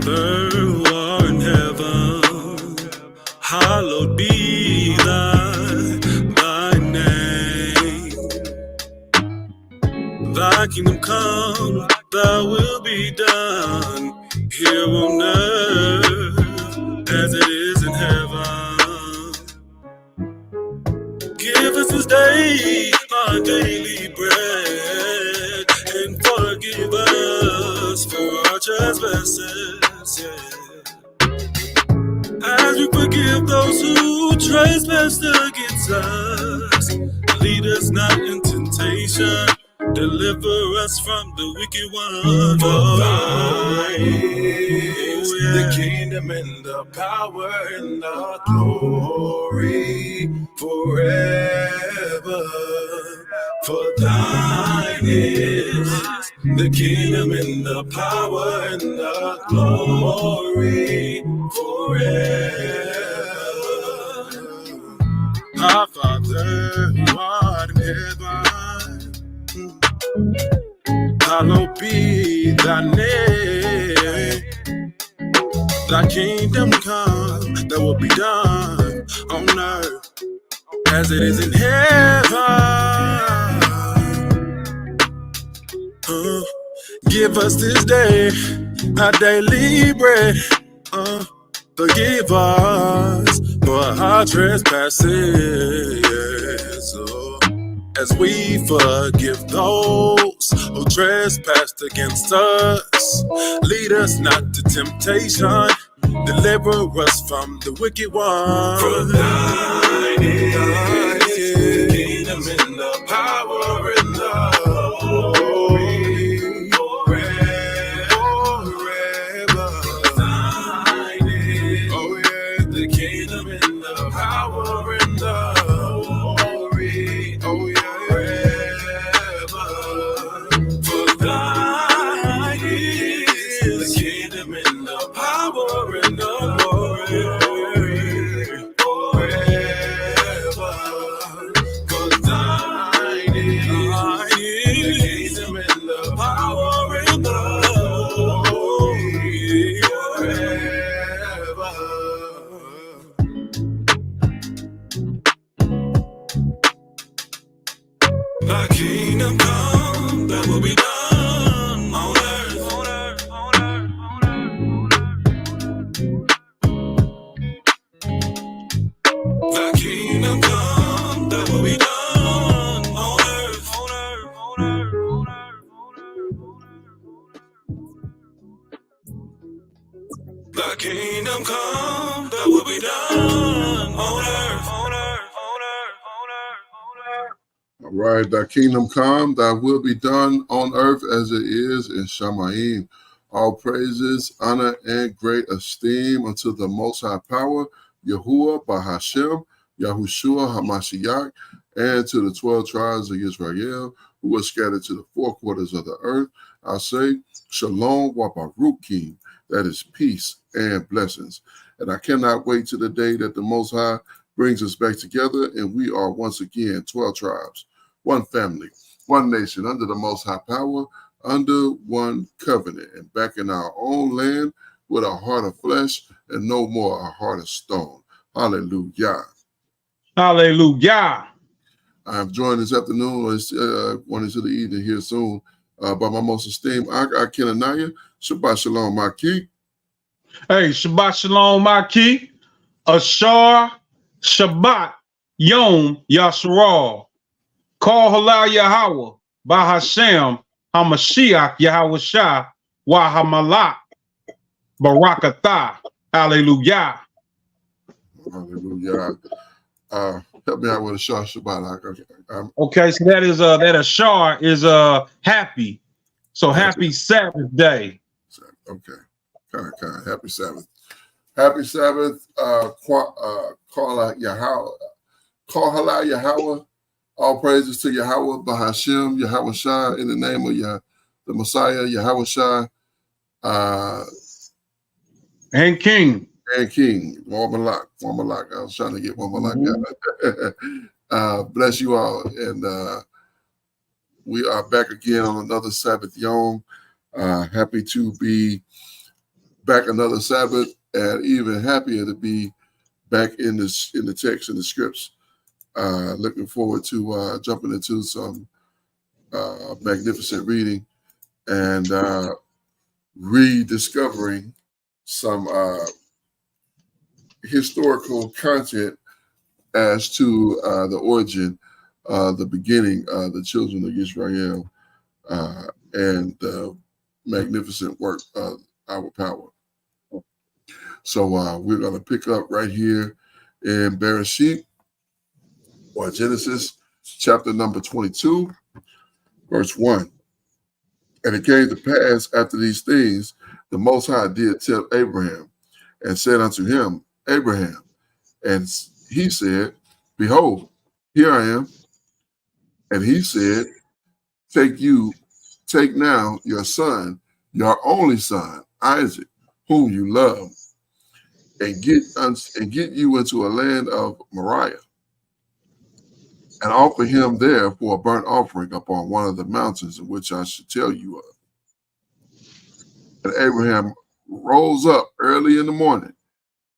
Father who art in heaven, hallowed be thy name. Thy kingdom come, thy will be done here on earth as it is in heaven. Give us this day our daily bread, and forgive us for our trespasses, as we forgive those who trespass against us. Lead us not in temptation, deliver us from the wicked one. For thine is the kingdom and the power and the glory forever. For thine is the kingdom and the power and the glory forever. Our Father who art in heaven, hallowed be thy name. Thy kingdom come, thy will be done on earth as it is in heaven. Give us this day our daily bread. Forgive us for our trespasses, as we forgive those who trespass against us. Lead us not to temptation, deliver us from the wicked one. For thine is the kingdom and the power and the glory forever. Thine is, oh yeah, the kingdom and the power and the glory, oh yeah. Thy kingdom come, that will be done on earth, on earth, on earth, on earth. Thy kingdom come, that will be done on earth, on earth, on earth, on earth. Thy kingdom come, that will be done on earth, on earth, on earth, on earth, on earth. All right, thy kingdom come, thy will be done on earth as it is in Shamayim. All praises, honor, and great esteem unto the Most High Power, Yahuwah Bahashem, Yahushua HaMashiach, and to the 12 tribes of Israel who were scattered to the four quarters of the earth. I say, Shalom Wabarukim, that is peace and blessings. And I cannot wait to the day that the Most High brings us back together, and we are once again 12 tribes, one family, one nation, under the Most High Power, under one covenant, and back in our own land with a heart of flesh and no more a heart of stone. Hallelujah. Hallelujah. I am joined this afternoon, or one into the evening here soon, by my most esteemed Akenanaya. Shabbat Shalom, Maki. Hey, Shabbat Shalom, Maki. Ashar Shabbat Yom Yasharal. Call Halal Yahweh Bahashem Hamashiach Yahweh Shah Wahamalak Barakatah. Hallelujah. Hallelujah. Help me out with a short Shabbat. Okay, so that is that Ashar is happy. So happy Sabbath day. Okay. Kind. Happy Sabbath. Happy Sabbath. Call Halal Yahweh. All praises to Yahweh, Bahashem, Yahweh Shah, in the name of the Messiah, Yahweh Shah. And King. And King. Warmalak. I was trying to get Warmalak out. Bless you all. And we are back again on another Sabbath Yom. Happy to be back another Sabbath, and even happier to be back in the text and the scripts. Looking forward to jumping into some magnificent reading and rediscovering some historical content as to the origin, the beginning of the children of Israel, and the magnificent work of our power. So we're going to pick up right here in Bereshith, or Genesis, chapter number 22, verse 1. And it came to pass after these things, the Most High did tell Abraham, and said unto him, Abraham. And he said, Behold, here I am. And he said, Take now your son, your only son, Isaac, whom you love, and get you into a land of Moriah, and offer him there for a burnt offering upon one of the mountains in which I should tell you of. And Abraham rose up early in the morning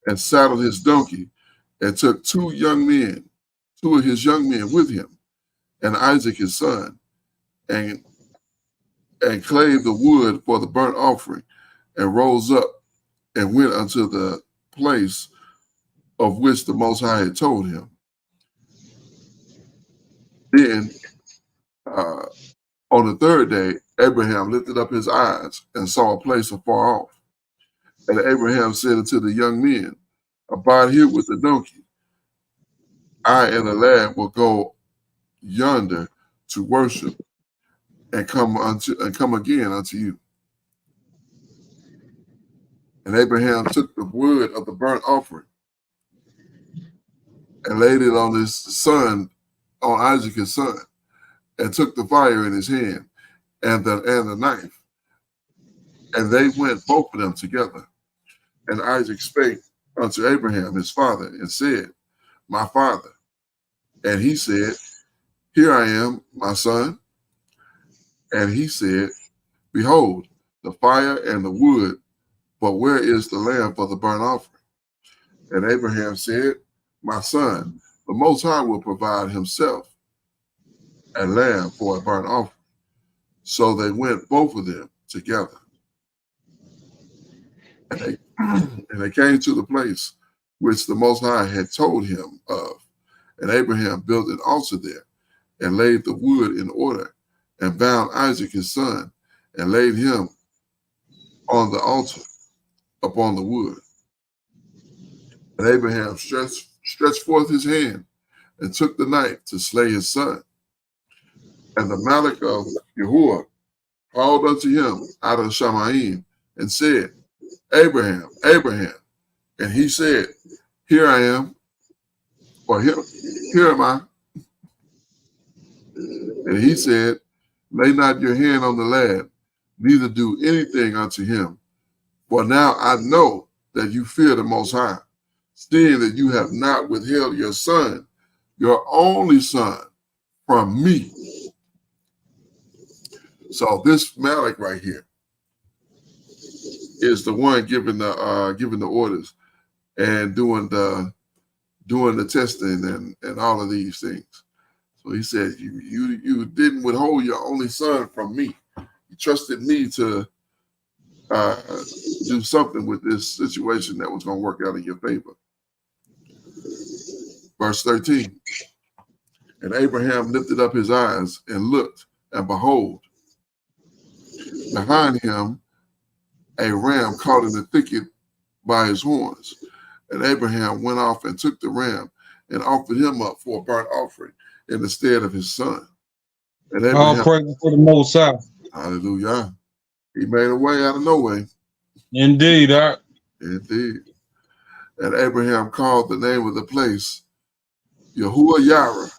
and saddled his donkey, and took two of his young men with him, and Isaac his son, and clave the wood for the burnt offering, and rose up and went unto the place of which the Most High had told him. Then on the third day, Abraham lifted up his eyes and saw a place afar off. And Abraham said unto the young men, Abide here with the donkey. I and the lad will go yonder to worship, and come again unto you. And Abraham took the wood of the burnt offering and laid it on his son, on Isaac his son, and took the fire in his hand and the knife. And they went both of them together. And Isaac spake unto Abraham his father, and said, My father. And he said, Here I am, my son. And he said, Behold, the fire and the wood, but where is the lamb for the burnt offering? And Abraham said, My son, the Most High will provide himself a lamb for a burnt offering. So they went both of them together. And they came to the place which the Most High had told him of. And Abraham built an altar there, and laid the wood in order, and bound Isaac his son, and laid him on the altar upon the wood. And Abraham stretched forth his hand, and took the knife to slay his son. And the Malach of Yahuwah called unto him out of Shamaim, and said, Abraham, Abraham. And he said, Here I am, or here am I. And he said, Lay not your hand on the lad, neither do anything unto him. For now I know that you fear the Most High, seeing that you have not withheld your son, your only son, from me. So this Malach right here is the one giving the orders and doing the testing and all of these things. So he said, you didn't withhold your only son from me. You trusted me to do something with this situation that was going to work out in your favor. Verse 13. And Abraham lifted up his eyes and looked, and behold, behind him a ram caught in the thicket by his horns. And Abraham went off and took the ram and offered him up for a burnt offering in the stead of his son. And Abraham, all praise for the Most High. Hallelujah. He made a way out of no way. Indeed. Indeed. And Abraham called the name of the place Yahuwah Yireh,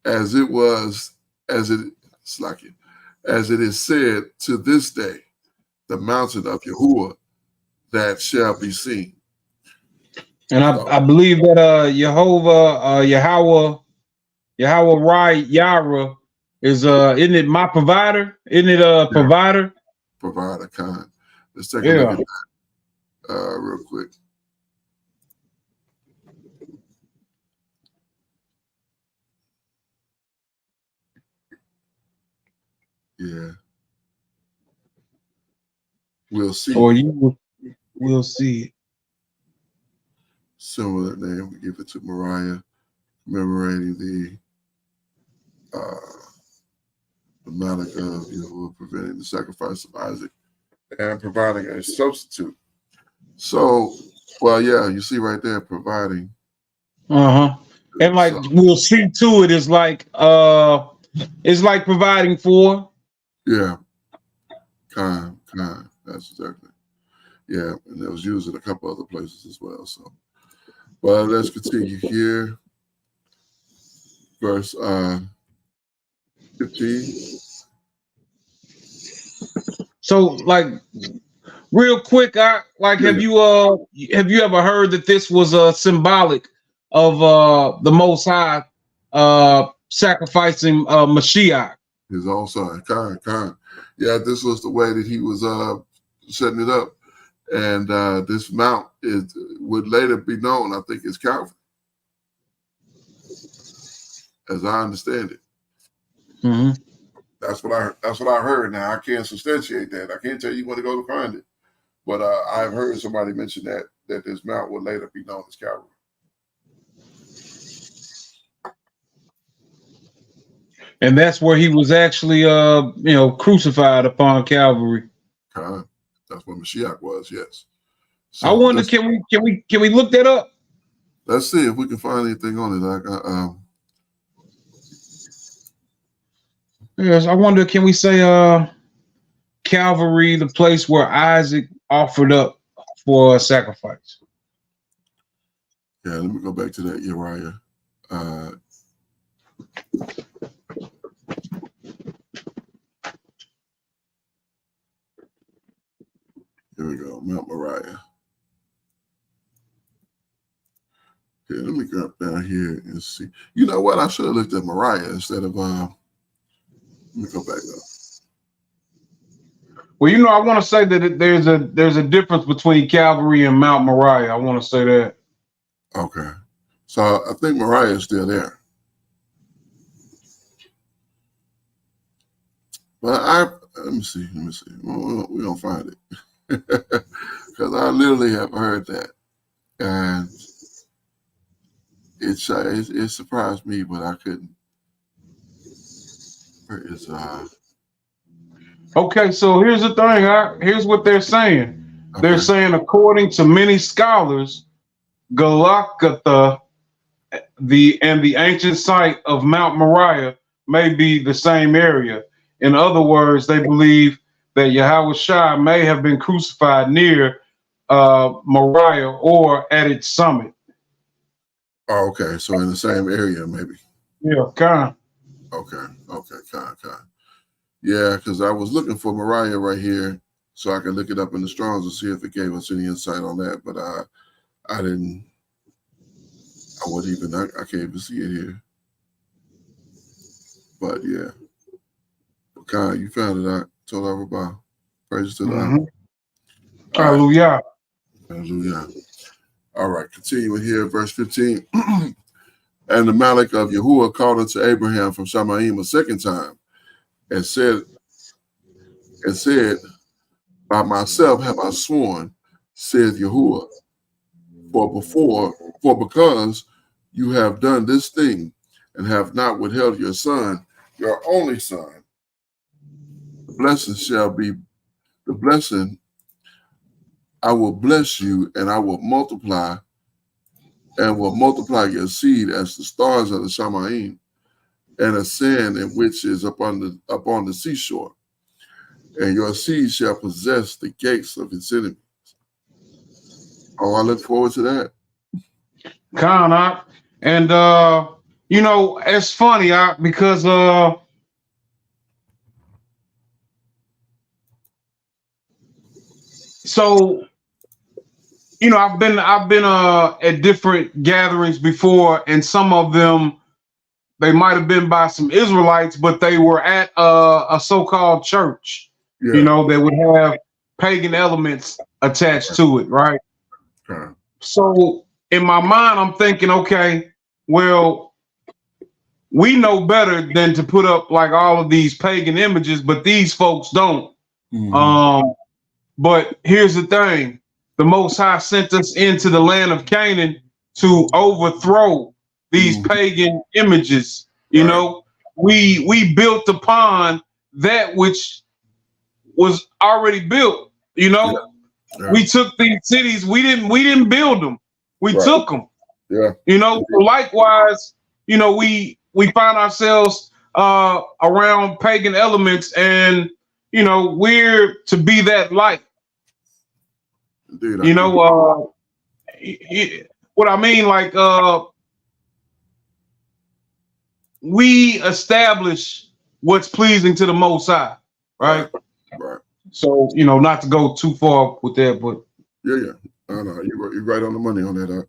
as it is said to this day, the mountain of Yahuwah that shall be seen. And I believe that Yahweh Rai Yara is isn't it my provider? Isn't it a provider? provider, kind. Let's take a look at that real quick. Yeah. We'll see. Or we'll see. Similar name, we give it to Mariah, commemorating the Malach of Yahuwah, preventing the sacrifice of Isaac and providing a substitute. So, well, yeah, you see right there, providing. And like we'll see too, it is like it's like providing for. Yeah. Kind. That's exactly. Yeah, and it was used in a couple other places as well. So, well, let's continue here. Verse 15. So, like, real quick, have you ever heard that this was symbolic of the Most High sacrificing Mashiach? His own son, kind. Yeah, this was the way that he was setting it up. And this mount would later be known, I think, as Calvary, as I understand it. Mm-hmm. That's what I heard. Now I can't substantiate that. I can't tell you where to go to find it, but I've heard somebody mention that this mount would later be known as Calvary. And that's where he was actually, crucified upon Calvary. That's where Mashiach was. Yes. So I wonder, can we look that up? Let's see if we can find anything on it. Yes, I wonder, can we say Calvary, the place where Isaac offered up for a sacrifice? Yeah, let me go back to that Uriah. Here we go, Mount Moriah. Okay, let me go down here and see. You know what? I should have looked at Moriah instead of let me go back up. Well, I want to say that there's a difference between Calvary and Mount Moriah. I want to say that. Okay, so I think Moriah is still there, but let me see. We don't find it because I literally have heard that, and it surprised me, but I couldn't. Where is Okay, so here's the thing. Here's what they're saying. Okay. They're saying, according to many scholars, Galakatha, the ancient site of Mount Moriah, may be the same area. In other words, they believe that Yahweh Shai may have been crucified near Moriah or at its summit. Oh, okay, so in the same area, maybe. Yeah, kind. Okay, kind. Yeah, because I was looking for Moriah right here, so I could look it up in the Strongs and see if it gave us any insight on that. But I didn't. I can't even see it here. But yeah, Kai, you found it out. Told everybody. Praise to the Lord. Hallelujah. Hallelujah. All right, continuing here, verse 15. And the Malach of Yahuwah called unto Abraham from Shamaim a second time, and said, by myself have I sworn, saith Yahuwah, for because you have done this thing and have not withheld your son, your only son, the blessing I will bless you, and I will multiply your seed as the stars of the Shamaim, and a sand in which is upon the seashore, and your seed shall possess the gates of its enemies. Oh, I look forward to that. Kind, and it's funny, because so I've been at different gatherings before, and some of them, they might have been by some Israelites, but they were at a so-called church. you know, that would have pagan elements attached to it, right? So in my mind, I'm thinking, okay, well, we know better than to put up like all of these pagan images, but these folks don't. But here's the thing: the Most High sent us into the land of Canaan to overthrow these pagan images. You know, we built upon that which was already built. You know, we took these cities. We didn't build them. We took them. You know, so likewise, you know, we find ourselves around pagan elements, and you know, we're to be that light. Indeed, You know, what I mean, like we establish what's pleasing to the Most High, right? Right. So, you know, not to go too far with that, but yeah. I know you're right on the money on that.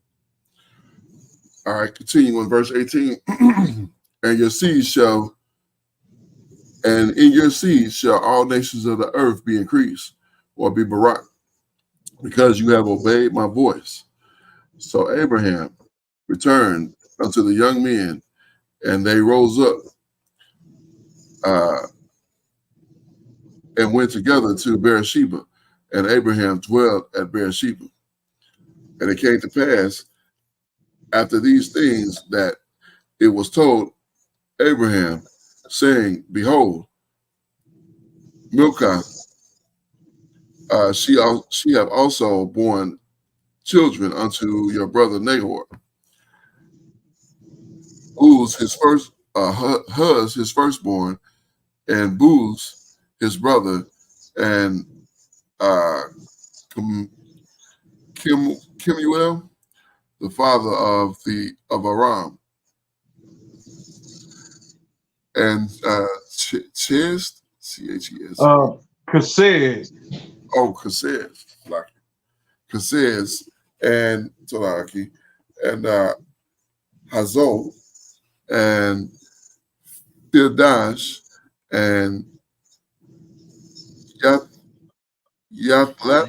All right, continue on verse 18. And your seed shall, and in your seed shall all nations of the earth be increased, or be barak, because you have obeyed my voice. So Abraham returned unto the young men, and they rose up and went together to Bereshith, and Abraham dwelt at Bereshith. And it came to pass after these things that it was told Abraham, saying, Behold, Milcah, she have also borne children unto your brother Nahor, Uz his firstborn, and Buz his brother, and Kemuel, the father of Aram, and Ches, Ches. Kasez. Oh, Kasez, Kasez, and Talaki, and Hazol, and Pildash, and Yithlap,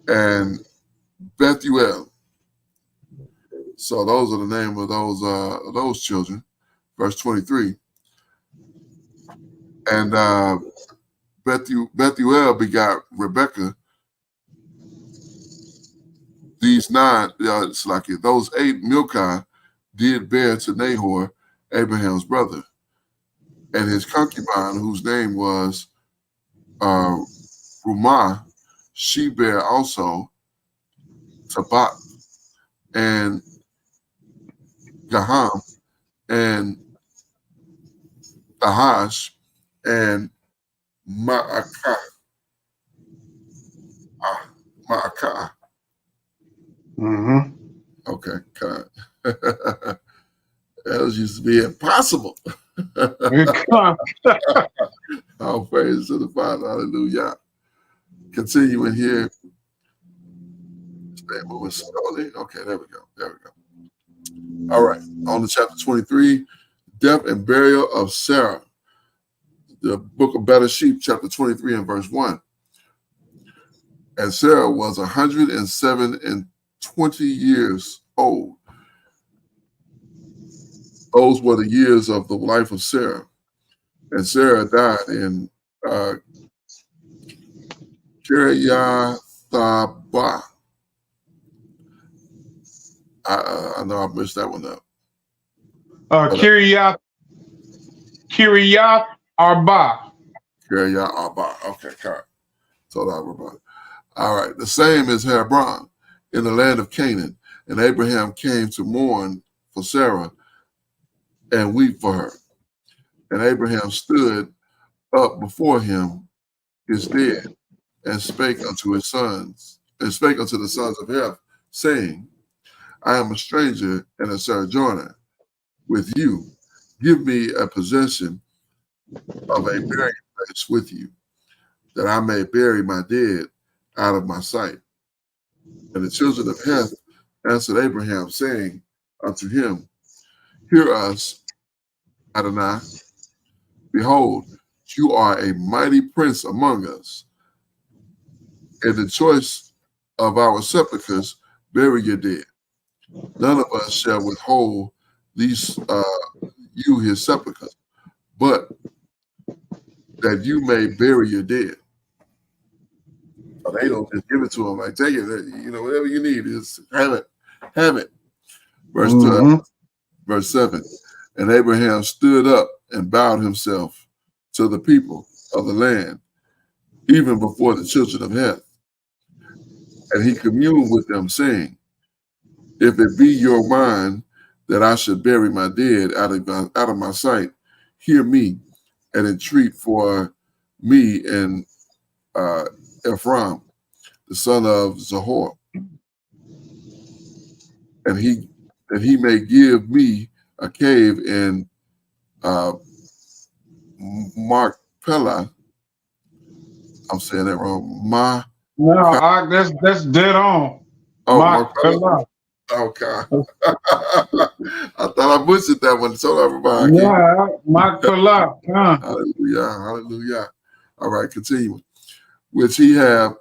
and Bethuel. So those are the name of those children. Verse 23. And Bethuel begot Rebekah. These 9, it's like it. Those 8 Milcah did bear to Nahor, Abraham's brother, and his concubine, whose name was Rumah, she bare also Tabat and Gaham and Tahash and Ma'akah. Okay, God. Those used to be impossible. All praise to the Father. Hallelujah. Continuing here. Moving slowly. Okay, there we go. All right. On to chapter 23, death and burial of Sarah. The book of Bereshith, chapter 23 and verse 1. And Sarah was 107 and 20 years old. Those were the years of the life of Sarah. And Sarah died in Kiriathaba. I know I messed that one up. Kiryat Arba. Kiryat Arba. Okay, correct. Told I about it. All right. The same as Hebron in the land of Canaan. And Abraham came to mourn for Sarah and weep for her. And Abraham stood up before him, his dead, and spake unto his sons, and spake unto the sons of Heth, saying, I am a stranger and a sojourner with you. Give me a possession of a burying place with you, that I may bury my dead out of my sight. And the children of Heth answered Abraham, saying unto him, Hear us, Adonai, Behold, you are a mighty prince among us. In the choice of our sepulchres, bury your dead. None of us shall withhold these you his sepulchres, but that you may bury your dead. They don't just give it to him like, take it, whatever you need is have it, have it. Verse 7. And Abraham stood up and bowed himself to the people of the land, even before the children of Heth. And he communed with them, saying, if it be your mind that I should bury my dead out of my sight, hear me and entreat for me and Ephraim, the son of Zahor, and he may give me a cave in Machpelah. I'm saying that wrong. That's dead on. Oh, Machpelah. Okay. I thought I butchered that one. So everybody. Yeah, Machpelah. Hallelujah. Hallelujah. All right, continuing. Which he have,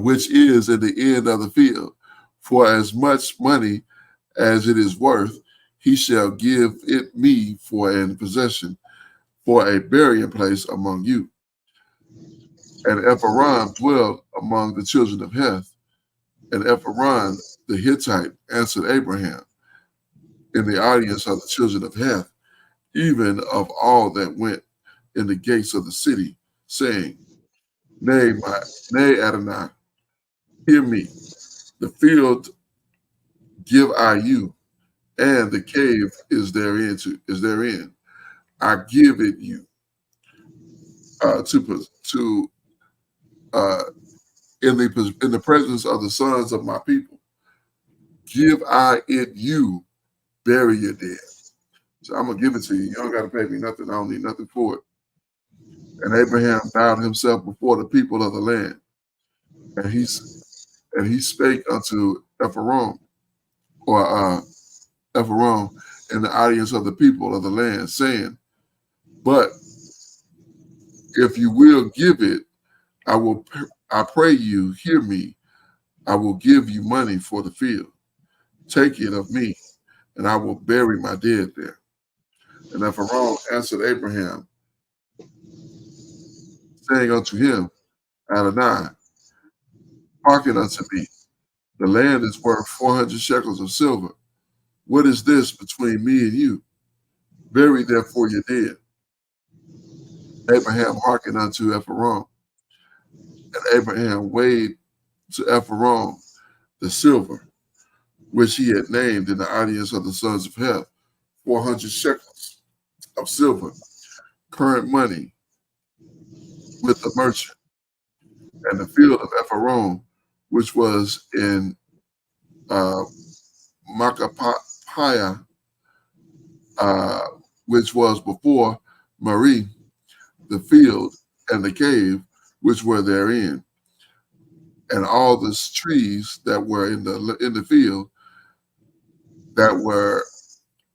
which is in the end of the field, for as much money as it is worth, he shall give it me for an possession, for a burying place among you. And Ephraim dwelled among the children of Heth, and Ephraim the Hittite answered Abraham in the audience of the children of Heth, even of all that went in the gates of the city, saying, Nay, Adonai, hear me. The field give I you, and the cave is therein. I give it you in the presence of the sons of my people. Give I it you, bury your dead. So I'm gonna give it to you. You don't gotta pay me nothing. I don't need nothing for it. And Abraham bowed himself before the people of the land, and he spake unto Ephraim in the audience of the people of the land, saying, but if you will give it, I pray you, hear me. I will give you money for the field. Take it of me, and I will bury my dead there. And Ephraim answered Abraham, saying unto him, Adonai, hearken unto me. The land is worth 400 shekels of silver. What is this between me and you? Bury therefore your dead. Abraham hearkened unto Ephraim, and Abraham weighed to Ephraim the silver, which he had named in the audience of the sons of Heth, 400 shekels of silver, current money, with the merchant. And the field of Ephraim, which was in Machpelah, which was before Berê, the field and the cave which were therein, and all the trees that were in the field that were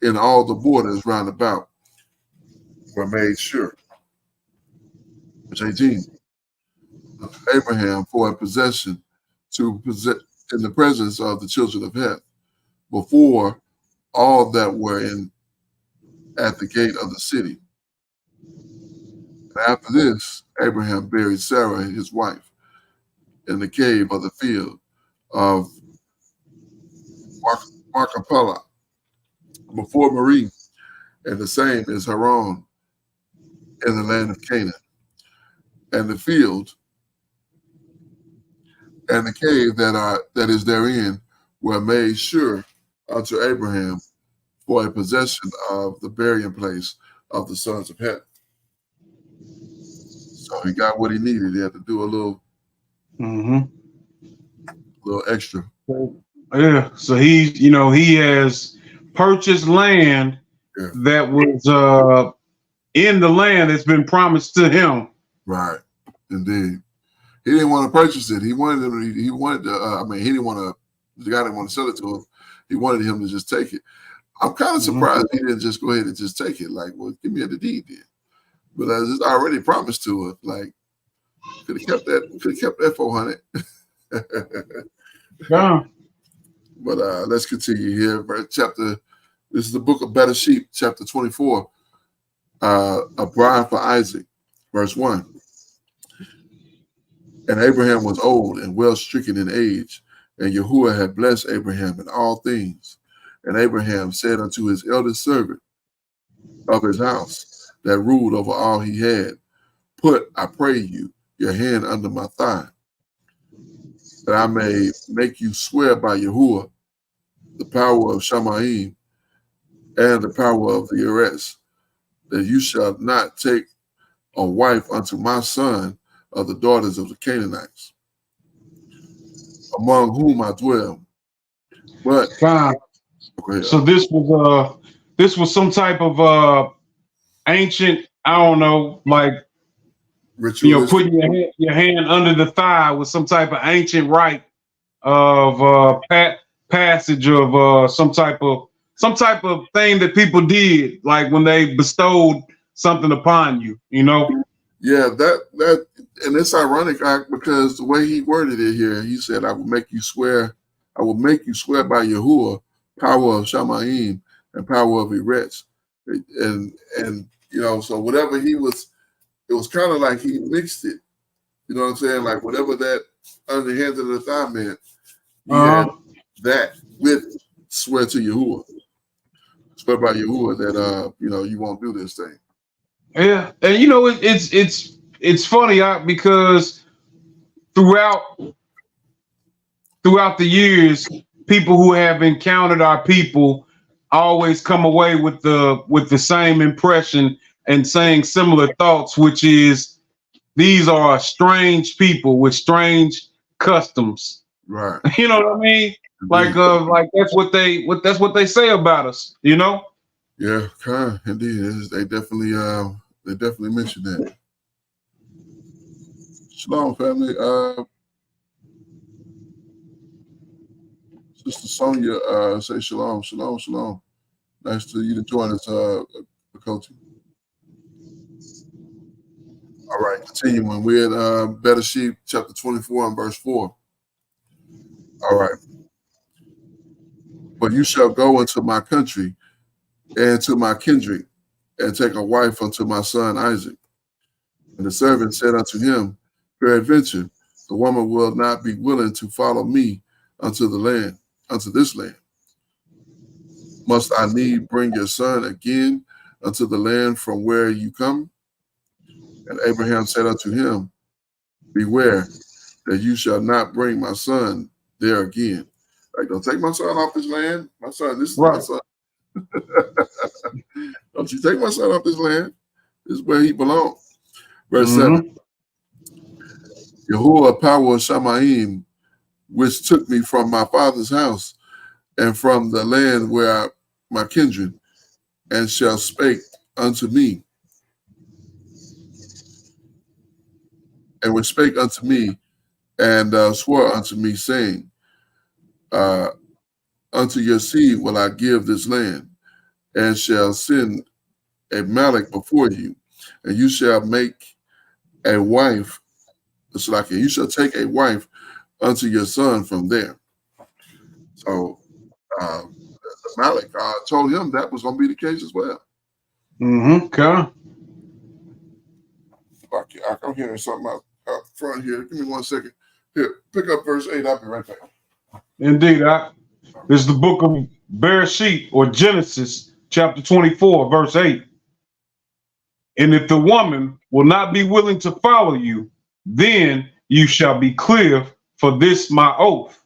in all the borders round about were made sure. Verse 18. Abraham for a possession in the presence of the children of Heth, before all that were at the gate of the city. And after this, Abraham buried Sarah, his wife, in the cave of the field of Machpelah, before Berê, and the same is Haran in the land of Canaan. And the field and the cave that is therein were made sure unto Abraham for a possession of the burying place of the sons of Heth. So he got what he needed. He had to do a little extra. Yeah. So he has purchased land that was in the land that's been promised to him. Right. Indeed. He didn't want to purchase it. He wanted he didn't want to, the guy didn't want to sell it to him. He wanted him to just take it. I'm kind of surprised he didn't just go ahead and just take it. Like, well, give me the deed then. But as it's already promised to her, like, could have kept that 400. Yeah. But let's continue here. This is the book of Bereshith, chapter 24. A bride for Isaac, verse 1. And Abraham was old and well stricken in age, and Yahuwah had blessed Abraham in all things. And Abraham said unto his eldest servant of his house that ruled over all he had, put, I pray you, your hand under my thigh, that I may make you swear by Yahuwah, the power of Shamaim, and the power of the Eretz, that you shall not take a wife unto my son of the daughters of the Canaanites, among whom I dwell. But so this was some type of ancient, I don't know, like ritualistic. Putting your hand under the thigh was some type of ancient rite of passage of some type of thing that people did, like when they bestowed something upon you, Yeah, that and it's ironic because the way he worded it here, he said, I will make you swear by Yahuwah, power of Shamaim and power of Eretz. And so whatever it was kind of like he mixed it. You know what I'm saying? Like whatever that under the hands of the thigh meant, he had that with swear to Yahuwah. Swear by Yahuwah that you won't do this thing. Yeah, and it's funny because throughout the years, people who have encountered our people always come away with the same impression and saying similar thoughts, which is these are strange people with strange customs. Right. You know what I mean? Like that's what they say about us. Yeah, indeed. They definitely mentioned that. Shalom, family. Sister Sonia say shalom. Nice to you to join us, Coach. All right, continuing. We're in Bereshith, chapter 24 and verse 4. All right. But you shall go into my country and to my kindred, and take a wife unto my son Isaac. And the servant said unto him, peradventure, the woman will not be willing to follow me unto this land. Must I need bring your son again unto the land from where you come? And Abraham said unto him, beware that you shall not bring my son there again. Like, don't take my son off this land. This is right. My son. Don't you take my son off this land. This is where he belongs. Verse 7. Yahuwah, power of Shamaim, which took me from my father's house and from the land where my kindred, and shall spake unto me. And which spake unto me and swore unto me, saying, unto your seed will I give this land, and shall send a Malek before you, and you shall make a wife. It's like you shall take a wife unto your son from there. So the Malek told him that was going to be the case as well. Okay. I'm hearing something out front here. Give me 1 second. Here, pick up verse 8. I'll be right back. Indeed, this is the book of Bereshith, or Genesis, chapter 24, verse 8. And if the woman will not be willing to follow you, then you shall be clear for this my oath.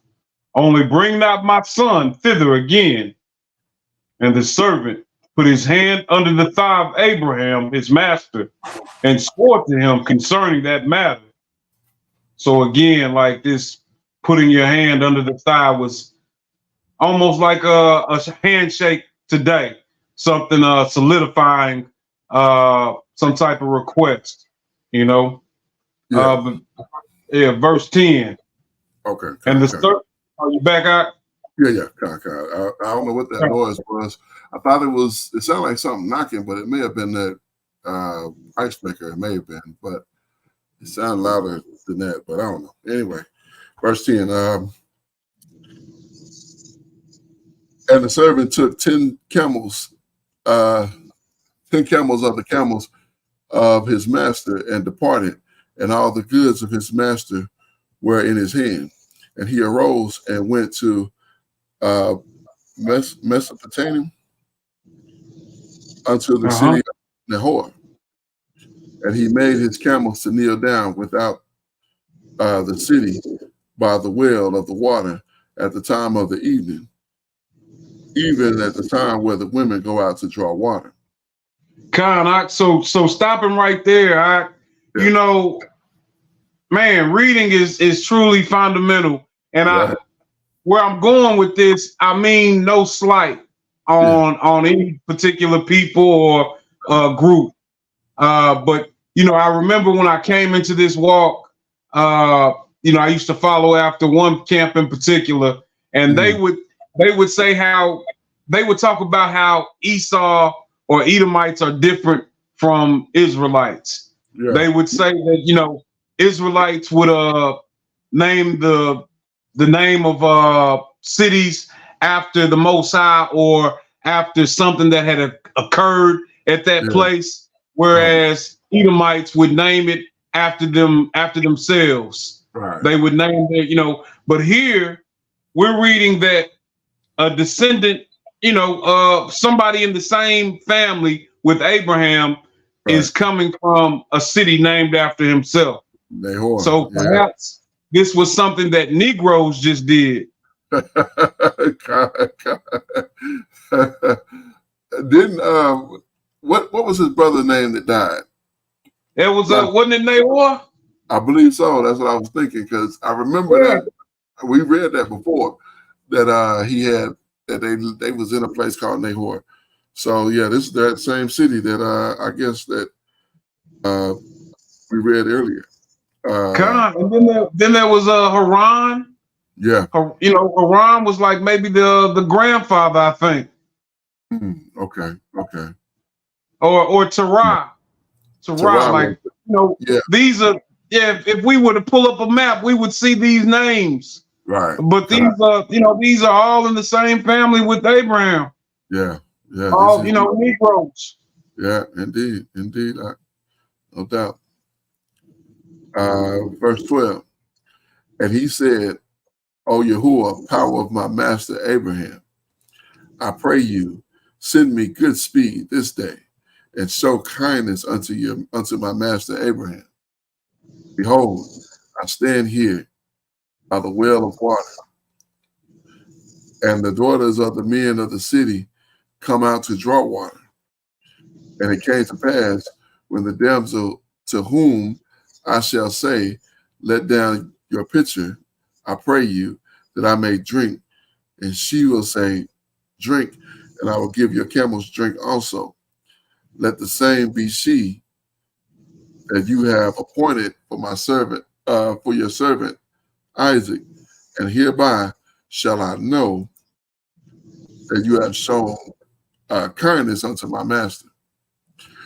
Only bring not my son thither again. And the servant put his hand under the thigh of Abraham, his master, and swore to him concerning that matter. So again, like this, putting your hand under the thigh was almost like a handshake today, something solidifying some type of request, Yeah. Verse 10. Okay. And the servant, are you back out? Yeah. I don't know what that noise was. I thought it sounded like something knocking, but it may have been that ice maker. It may have been, but it sounded louder than that, but I don't know. Anyway, verse 10. And the servant took 10 camels, 10 camels of the camels of his master, and departed, and all the goods of his master were in his hand. And he arose and went to Mesopotamia unto the city of Nahor. And he made his camels to kneel down without the city by the well of the water at the time of the evening, even at the time where the women go out to draw water. So stopping right there, you know, man, reading is truly fundamental. And where I'm going with this, I mean no slight on any particular people or group. But you know, I remember when I came into this walk, you know, I used to follow after one camp in particular, and they would say how they would talk about how Esau or Edomites are different from Israelites. Yeah. They would say that, you know, Israelites would name the name of cities after the Most High or after something that had occurred at that place, whereas Edomites would name it after themselves. Right. They would name it, you know. But here we're reading that a descendant, you know, somebody in the same family with Abraham is coming from a city named after himself. So perhaps this was something that Negroes just did. Didn't what was his brother's name that died? It was wasn't it Nahor? I believe so. That's what I was thinking, because I remember that we read that before, that he had that they was in a place called Nahor. So yeah, this is that same city that I guess that we read earlier. And then there was Haran. Yeah, you know, Haran was like maybe the grandfather, I think. Okay. Or Terah. Terah, like, you know, these are, if we were to pull up a map, we would see these names. Right. But these are, you know, these are all in the same family with Abraham. Yeah. All, you know, Negroes. Yeah, indeed, no doubt. Verse 12. And he said, O Yahuwah, power of my master Abraham, I pray you, send me good speed this day, and show kindness unto my master Abraham. Behold, I stand here by the well of water, and the daughters of the men of the city come out to draw water. And it came to pass, when the damsel to whom I shall say, let down your pitcher, I pray you, that I may drink, and she will say, drink, and I will give your camels drink also. Let the same be she that you have appointed for my servant, for your servant Isaac, and hereby shall I know that you have shown kindness unto my master.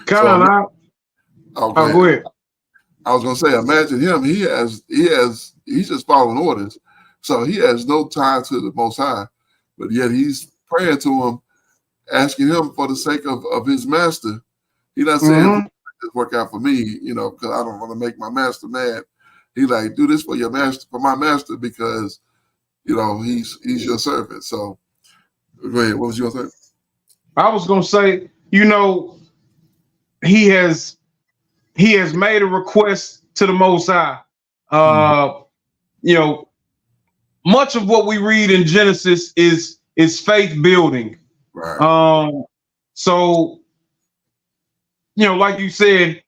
Go ahead. I was gonna say, imagine him. He's just following orders, so he has no tie to the Most High, but yet he's praying to him, asking him for the sake of his master. He's not saying this work out for me, you know, because I don't want to make my master mad. He like, do this for your master, for my master, because you know he's your servant. So go ahead. What was you gonna say? I was gonna say, you know, he has made a request to the Most High. You know, much of what we read in Genesis is faith building. Right. So, you know, like you said,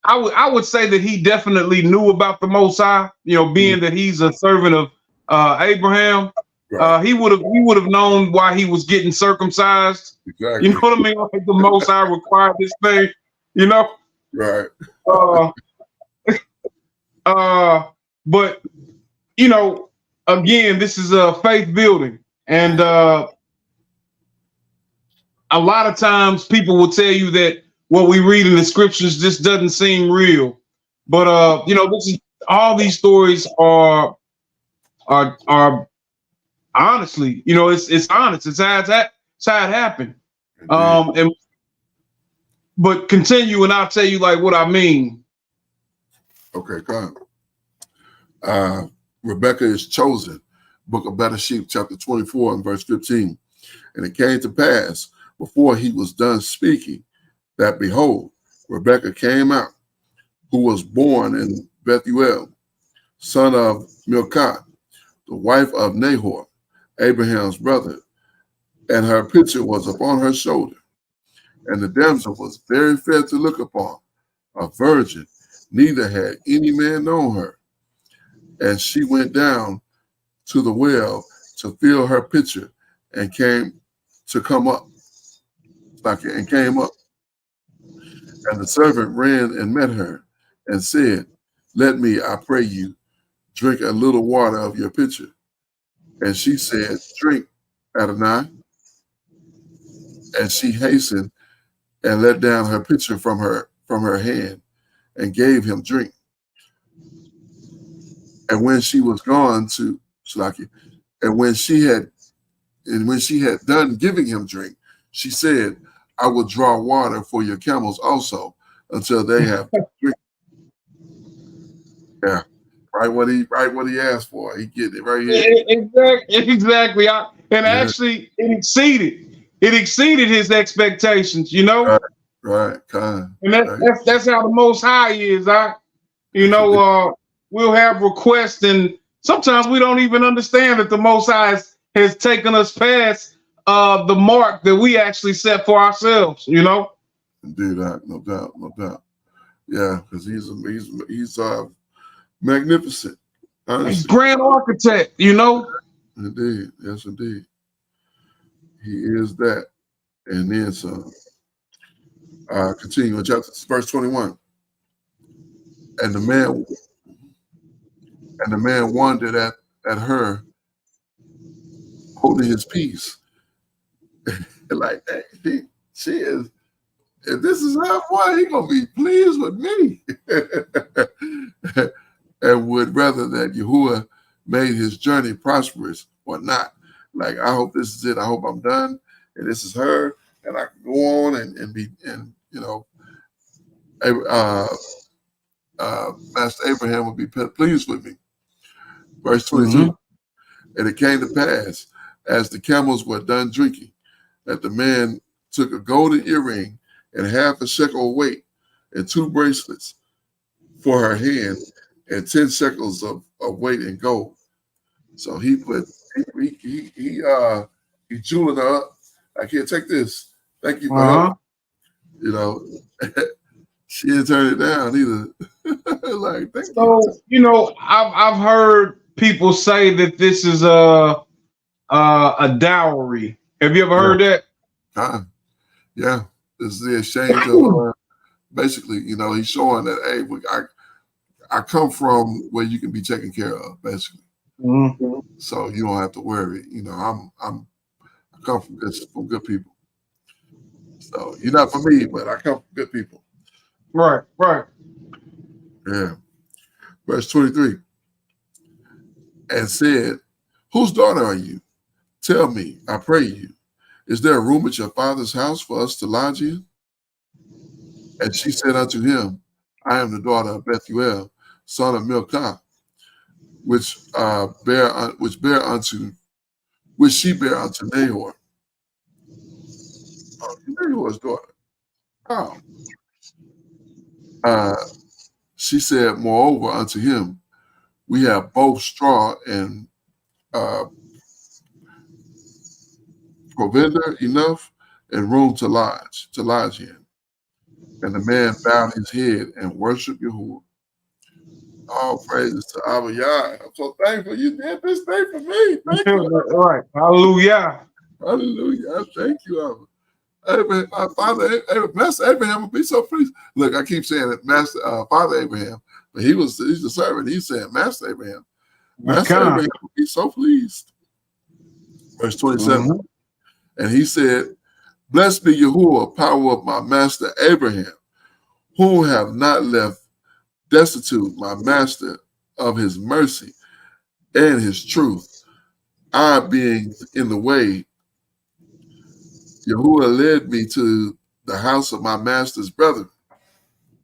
I would say that he definitely knew about the Most High. You know, being that he's a servant of Abraham. Right. He would have known why he was getting circumcised. Exactly. You know what I mean? Like the Most High required this thing. You know. Right. But you know, again, this is a faith building, and a lot of times people will tell you that what we read in the scriptures just doesn't seem real. But this is all these stories are honestly, it's honest. It's how it happened. And but continue, and I'll tell you like what I mean. Okay, come on. Rebecca is chosen. Book of Bereshith, chapter 24 and verse 15. And it came to pass before he was done speaking that behold, Rebecca came out, who was born in Bethuel, son of Milcah, the wife of Nahor, Abraham's brother, and her pitcher was upon her shoulder. And the damsel was very fair to look upon, a virgin, neither had any man known her. And she went down to the well to fill her pitcher, and came up. And the servant ran and met her, and said, let me, I pray you, drink a little water of your pitcher. And she said, drink, Adonai. And she hastened and let down her pitcher from her hand, and gave him drink. And when she was gone to Shalaki, and when she had done giving him drink, she said, I will draw water for your camels also until they have drink. Yeah, right what he asked for. He get it right here. Exactly. Actually, it exceeded his expectations. Right. Kind. And that's how the Most High is. We'll have requests, and sometimes we don't even understand that the Most High has taken us past the mark that we actually set for ourselves. Do that, no doubt. Yeah, because he's magnificent. Honestly. He's grand architect. Indeed, yes, indeed. He is that, and then some. Continue in chapter verse 21. And the man wondered at her holding his peace. Like, hey, she is, if this is her boy, he gonna be pleased with me. And would rather that Yahuwah made his journey prosperous or not. Like, I hope this is it. I hope I'm done, and this is her, and I can go on and be, and Master Abraham would be pleased with me. Verse 22. Mm-hmm. And it came to pass, as the camels were done drinking, that the man took a golden earring and half a shekel weight, and 2 bracelets for her hand, and 10 shekels of weight in gold. So he jeweling her up. I can't take this. Thank you for help. She didn't turn it down either. Like, thank you. I've heard people say that this is a dowry. Have you ever heard that? Yeah. This is the exchange of basically, he's showing that, hey, I come from where you can be taken care of, basically. Mm-hmm. So you don't have to worry. I come from good people. So you're not for me, but I come from good people. Right. Yeah. Verse 23. And said, whose daughter are you? Tell me, I pray you. Is there a room at your father's house for us to lodge in? And she said unto him, I am the daughter of Bethuel, son of Milcah, which she bare unto Nahor. Oh, Nahor's daughter. Oh. She said, moreover, unto him, we have both straw and provender enough and room to lodge in. And the man bowed his head and worshiped Yahuwah. All praises to Abba Yah. I'm so thankful you did this thing for me. Thank you. Right. Hallelujah. Hallelujah. Thank you, Abba. My father, Master Abraham would be so pleased. Look, I keep saying it, Father Abraham, but he's the servant. He's saying Master Abraham. Master Abraham would be so pleased. Verse 27. And he said, Blessed be Yahuwah, power of my master Abraham, who have not left destitute my master of his mercy and his truth. I being in the way, Yahuwah led me to the house of my master's brother.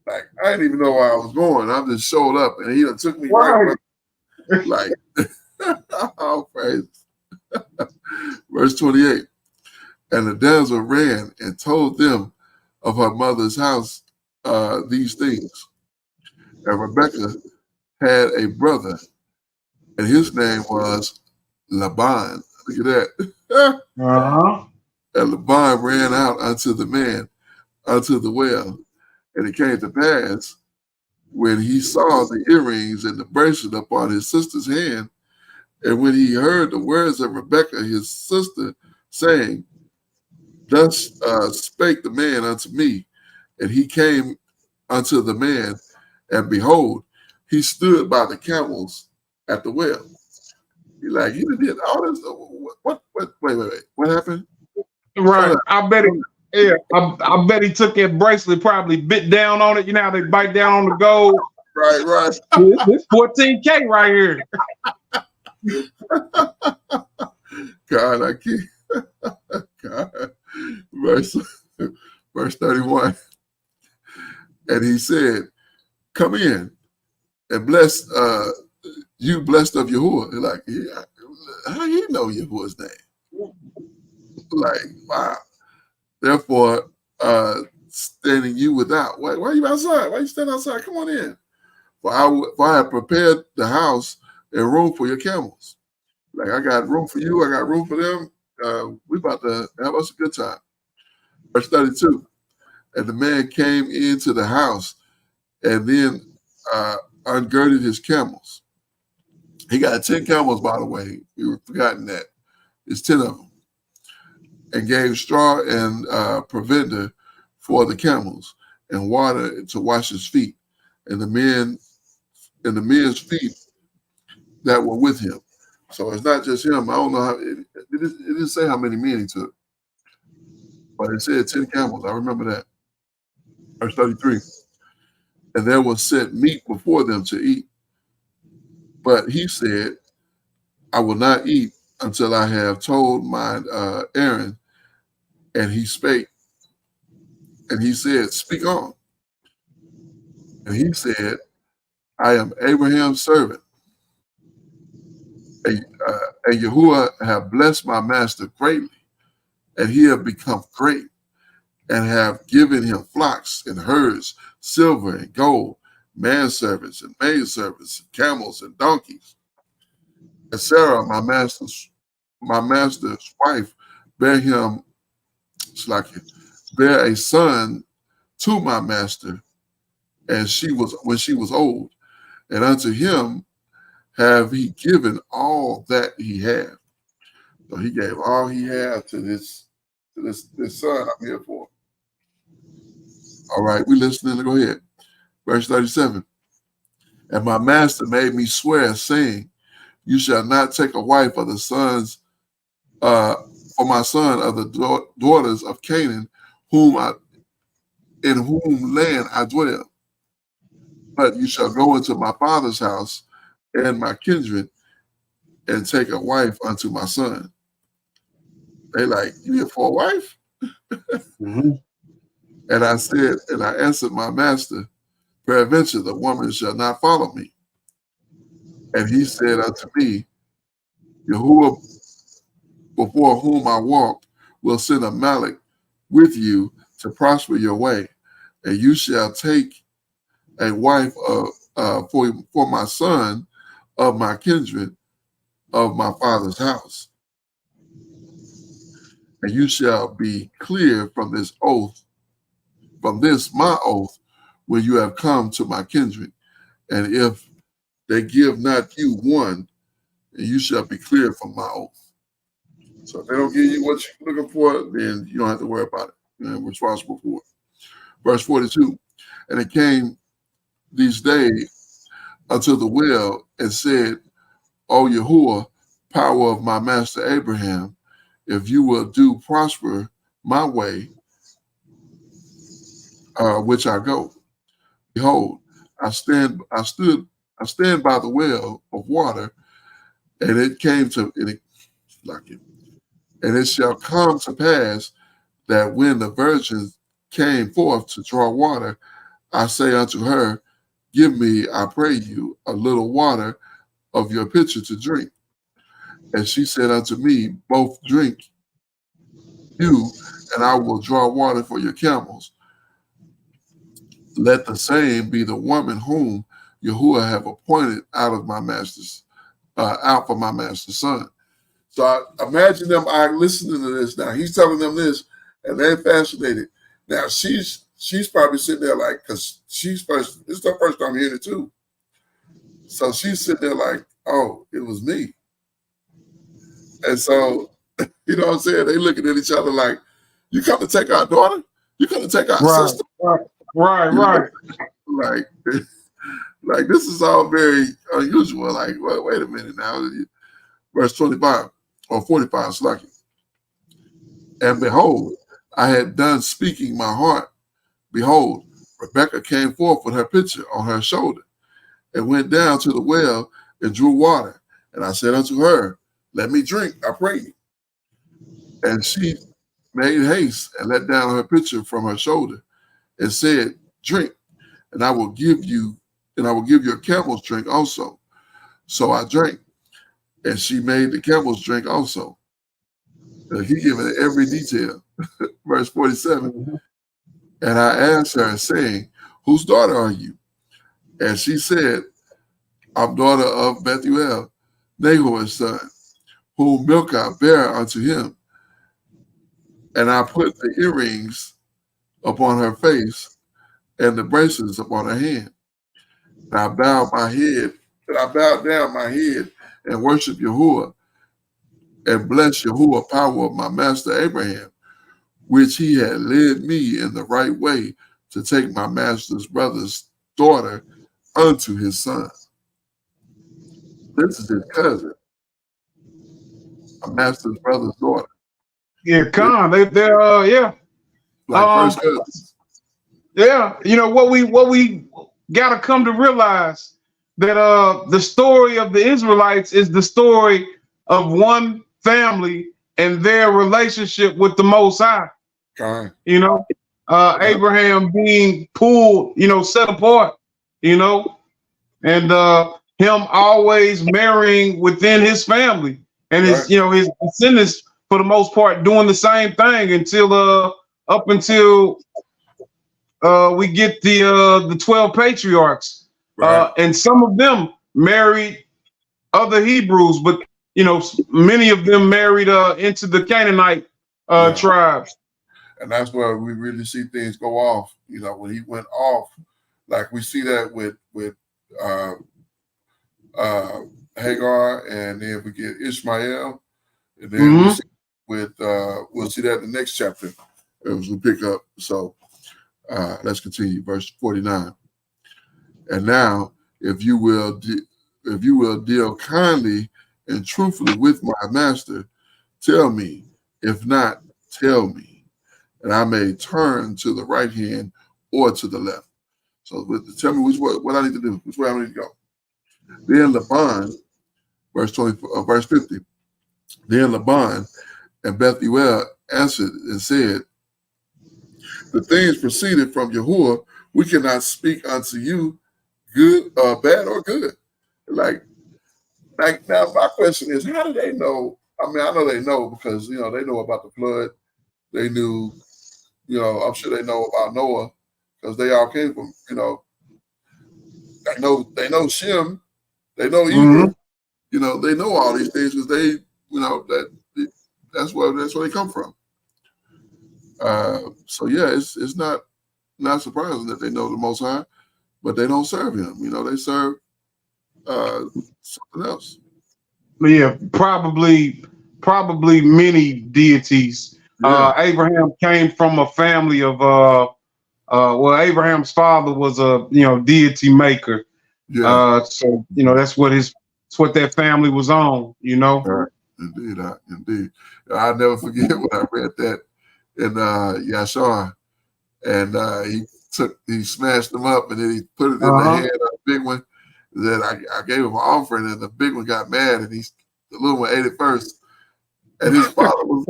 Like, I didn't even know where I was going. I just showed up and he took me right. Like, oh, praise. Verse 28. And the damsel ran and told them of her mother's house these things. And Rebekah had a brother, and his name was Laban. Look at that. And Laban ran out unto the man, unto the well. And it came to pass, when he saw the earrings and the bracelet upon his sister's hand, and when he heard the words of Rebekah, his sister, saying, Thus spake the man unto me. And he came unto the man, and behold, he stood by the camels at the well. He like, you did all this. Wait. What happened? Right. I bet he took that bracelet, probably bit down on it. You know how they bite down on the gold? Right. This 14K right here. God, I can't. God. Verse 31. And he said, Come in and bless you, blessed of Yahuwah. Like, how you know Yahuwah's name? Like, wow. Therefore, standing you without. Why are you outside? Why are you standing outside? Come on in. For I have prepared the house and room for your camels. Like, I got room for you. I got room for them. We about to have us a good time. Verse 32. And the man came into the house and then ungirded his camels. He got 10 camels, by the way. We were forgotten that. It's 10 of them. And gave straw and provender for the camels and water to wash his feet and the men's feet that were with him. So it's not just him. I don't know how it didn't say how many men he took, but it said 10 camels. I remember that. Verse 33. And there was set meat before them to eat. But he said, I will not eat until I have told mine Aaron. And he spake. And he said, Speak on. And he said, I am Abraham's servant. And Yahuwah have blessed my master greatly, and he have become great, and have given him flocks and herds, silver and gold, manservants and maidservants, camels and donkeys. And Sarah, my master's wife, bare a son to my master, and when she was old, and unto him have he given all that he had. So he gave all he had to this son I'm here for. All right, we listening. Go ahead. Verse 37. And my master made me swear, saying, You shall not take a wife of the sons for my son of the daughters of Canaan, in whom land I dwell. But you shall go into my father's house and my kindred, and take a wife unto my son. They like, you here for a wife? And I said, and I answered my master, peradventure the woman shall not follow me. And he said unto me, Yahuwah, before whom I walk, will send a Malak with you to prosper your way, and you shall take a wife for my son of my kindred of my father's house. And you shall be clear from this my oath, when you have come to my kindred. And if they give not you one, you shall be clear from my oath. So if they don't give you what you're looking for, then you don't have to worry about it. You're responsible for it. Verse 42. And it came these days unto the well, and said, O Yahuwah, power of my master Abraham, if you will do prosper my way, which I go. Behold, I stand by the well of water, and it shall come to pass that when the virgins came forth to draw water, I say unto her, give me, I pray you, a little water of your pitcher to drink. And she said unto me, both drink you, and I will draw water for your camels. Let the same be the woman whom Yahuwah have appointed out for my master's son. So I imagine them listening to this now. He's telling them this, and they're fascinated. Now she's probably sitting there like, because this is her first time hearing it too. So she's sitting there like, oh, it was me. And so, you know what I'm saying? They looking at each other like, you come to take our daughter? You come to take our sister? Right. Like this is all very unusual. Like, well, wait a minute now. Verse 25 or 45, it's lucky. And behold, I had done speaking my heart. Behold, Rebekah came forth with her pitcher on her shoulder and went down to the well and drew water. And I said unto her, let me drink, I pray you. And she made haste and let down her pitcher from her shoulder and said, drink, and I will give your camels drink also. So I drank, and she made the camels drink also. He given every detail. Verse 47. And I asked her, saying, whose daughter are you? And she said, I'm daughter of Bethuel, Nahor's son, whom Milcah bare unto him. And I put the earrings upon her face and the bracelets upon her hand. And I bowed down my head and worshiped Yahuwah and blessed Yahuwah, power of my master Abraham, which he had led me in the right way to take my master's brother's daughter unto his son. This is his cousin, my master's brother's daughter. Yeah, they're like first cousins. Yeah, you know what we gotta come to realize that the story of the Israelites is the story of one family and their relationship with the Most High. Okay. You know, Abraham being pulled, set apart, and him always marrying within his family, and his descendants for the most part doing the same thing until we get the 12 patriarchs, right. And some of them married other Hebrews, but many of them married into the Canaanite tribes. And that's where we really see things go off. When he went off, like we see that with Hagar, and then we get Ishmael, and then we see we'll see that in the next chapter as we pick up. So let's continue. Verse 49. And now, if you will deal kindly and truthfully with my master, tell me. If not, tell me, and I may turn to the right hand or to the left. So tell me what I need to do, which way I need to go. Then Laban, verse 50. Then Laban and Bethuel answered and said, the things proceeded from Yahuwah, we cannot speak unto you good, bad or good. Like now my question is, how do they know? I mean, I know they know because they know about the flood. They knew, I'm sure they know about Noah because they all came from, they know Shem, they know Eber, they know all these things because they, that's where they come from. So yeah, it's not surprising that they know the Most High, but they don't serve him. They serve something else. Yeah, probably many deities. Yeah. Abraham came from a family of Abraham's father was a deity maker. Yeah. So that's what his what that family was on, you know. Right. Indeed, indeed. I'll never forget when I read that in Yashar, and he smashed them up, and then he put it in the hand of the big one. Then I gave him an offering, and the big one got mad, and the little one ate it first. And his father was,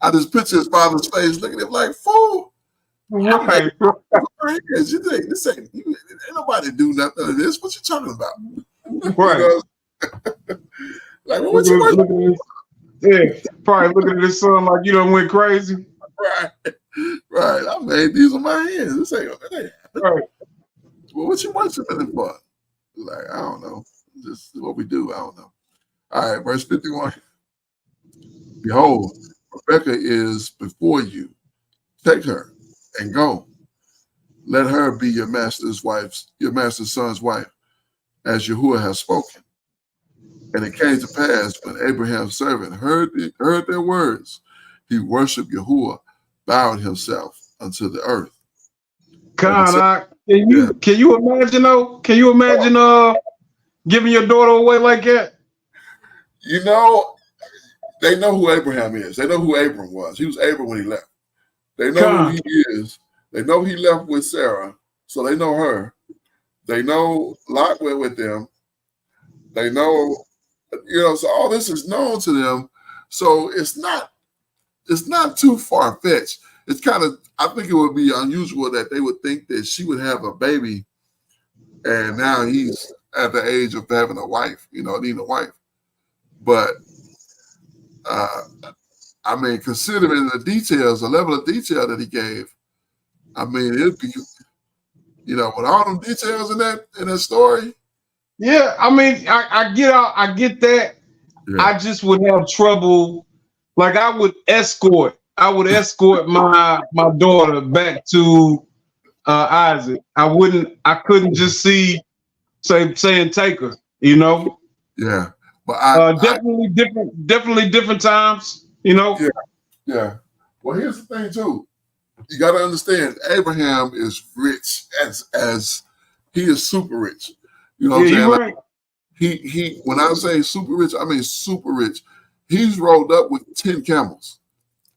I just picture his father's face looking at him like, fool. Right. You think this ain't nobody do nothing of this? What you talking about? Right. You know? Like, what you looking probably looking at his son like you done went crazy. Right. I made these with my hands. This ain't right. Well, what you worshiping for? Like, I don't know. This is what we do. I don't know. All right, verse 51. Behold, Rebekah is before you. Take her and go. Let her be your master's son's wife, as Yahuwah has spoken. And it came to pass when Abraham's servant heard their words, he worshipped Yahuwah, bowed himself unto the earth. Can you imagine though? Can you imagine giving your daughter away like that? You know, they know who Abraham is. They know who Abram was. He was Abram when he left. They know who he is. They know he left with Sarah, so they know her. They know Lot went with them. They know, so all this is known to them. So it's not too far-fetched. It's kind of, I think it would be unusual that they would think that she would have a baby and now he's at the age of having a wife, needing a wife. But, I mean, considering the details, the level of detail that he gave, I mean, it'd be, with all them details in that story. Yeah, I mean, I get that. Yeah. I just would have trouble. Like I would escort my daughter back to Isaac. I couldn't just saying take her, Yeah. But definitely different times, Yeah. Well, here's the thing too. You got to understand, Abraham is rich as he is super rich. You know what I'm saying? Right. Like, he when I say super rich, I mean super rich. He's rolled up with 10 camels.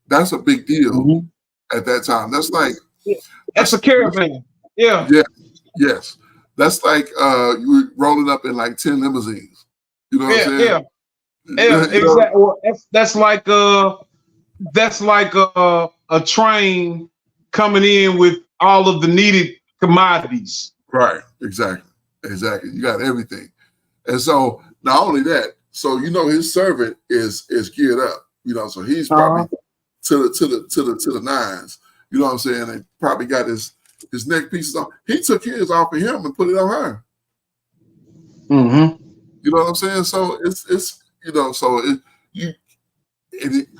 That's a big deal at that time. That's like that's a caravan. Yeah. Yeah. Yes. That's like you rolling up in like 10 limousines. You know what I'm saying? Yeah, exactly. Well, that's like a train coming in with all of the needed commodities. Right. Exactly. You got everything. And so not only that, so his servant is geared up, so he's probably to the nines. You know what I'm saying? And probably got his neck pieces off. He took his off of him and put it on her. Mm-hmm. You know what I'm saying? So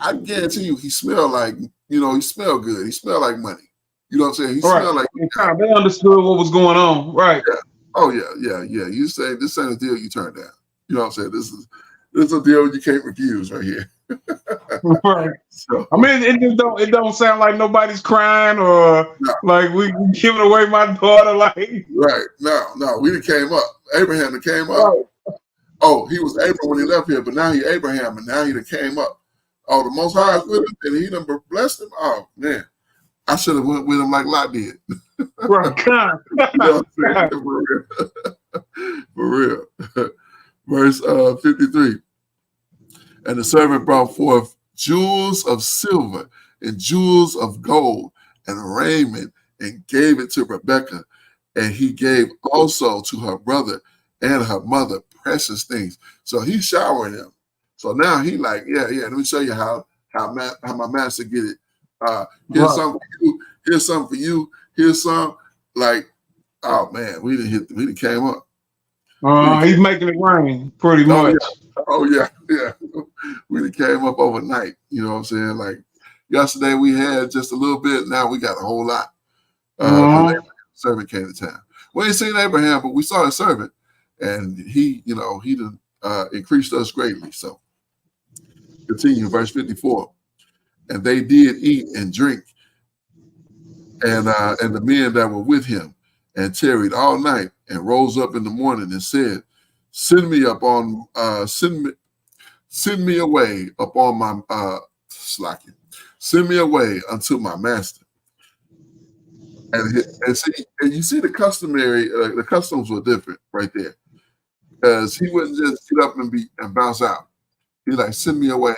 I guarantee you, he smelled like, he smelled good. He smelled like money. You know what I'm saying? He smelled like they understood what was going on, right? Yeah. Oh yeah. You say this ain't a deal you turn down. You know what I'm saying? This is a deal you can't refuse right here. Right. So, I mean, it don't sound like nobody's crying or like we giving away my daughter. Like right. No, we done came up. Abraham done came up. Right. Oh, he was Abram when he left here, but now he Abraham, and now he done came up. Oh, the Most High is with him, and he done blessed him. Oh man, I should have went with him like Lot did. Right. For real. Verse 53. And the servant brought forth jewels of silver and jewels of gold and raiment and gave it to Rebekah. And he gave also to her brother and her mother precious things. So he's showering them. So now he like, yeah, let me show you how my master get it. Here's something for you. Here's something for you. Here's some. Like, oh man, we didn't came up. He's making it rain pretty much. Oh yeah. We done came up overnight. You know what I'm saying? Like yesterday we had just a little bit. Now we got a whole lot. Servant came to town. We ain't seen Abraham, but we saw his servant, and he done increased us greatly. So continue, verse 54. And they did eat and drink, and the men that were with him, and tarried all night, and rose up in the morning and said, Send me away upon my slacking. Send me away unto my master. And you see the customs were different right there, because he wouldn't just get up and bounce out. He's like, send me away.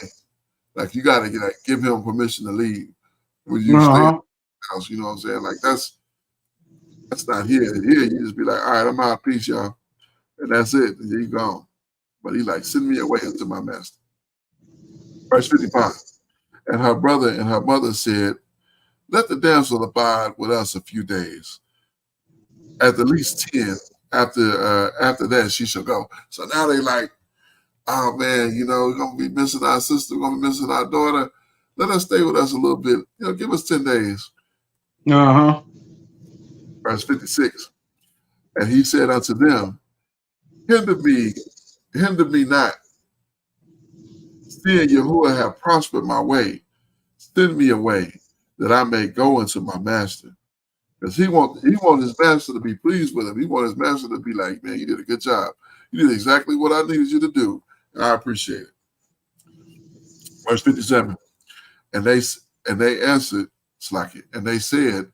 Like, you got to give him permission to leave when you stay in the house. You know what I'm saying? Like, that's not here. Here you just be like, all right, I'm out. Peace, y'all, and that's it. And you gone. But he like, send me away unto my master. Verse 55. And her brother and her mother said, let the damsel abide with us a few days, at the least 10. After that, she shall go. So now they like, oh man, we're gonna be missing our sister, we're gonna be missing our daughter. Let us stay with us a little bit. Give us 10 days. Verse 56. And he said unto them, hinder me not, seeing Yahuwah have prospered my way. Send me away, that I may go into my master. Because he want his master to be pleased with him. He want his master to be like, man, you did a good job. You did exactly what I needed you to do. And I appreciate it. Verse 57. And they answered, Slack it, and they said,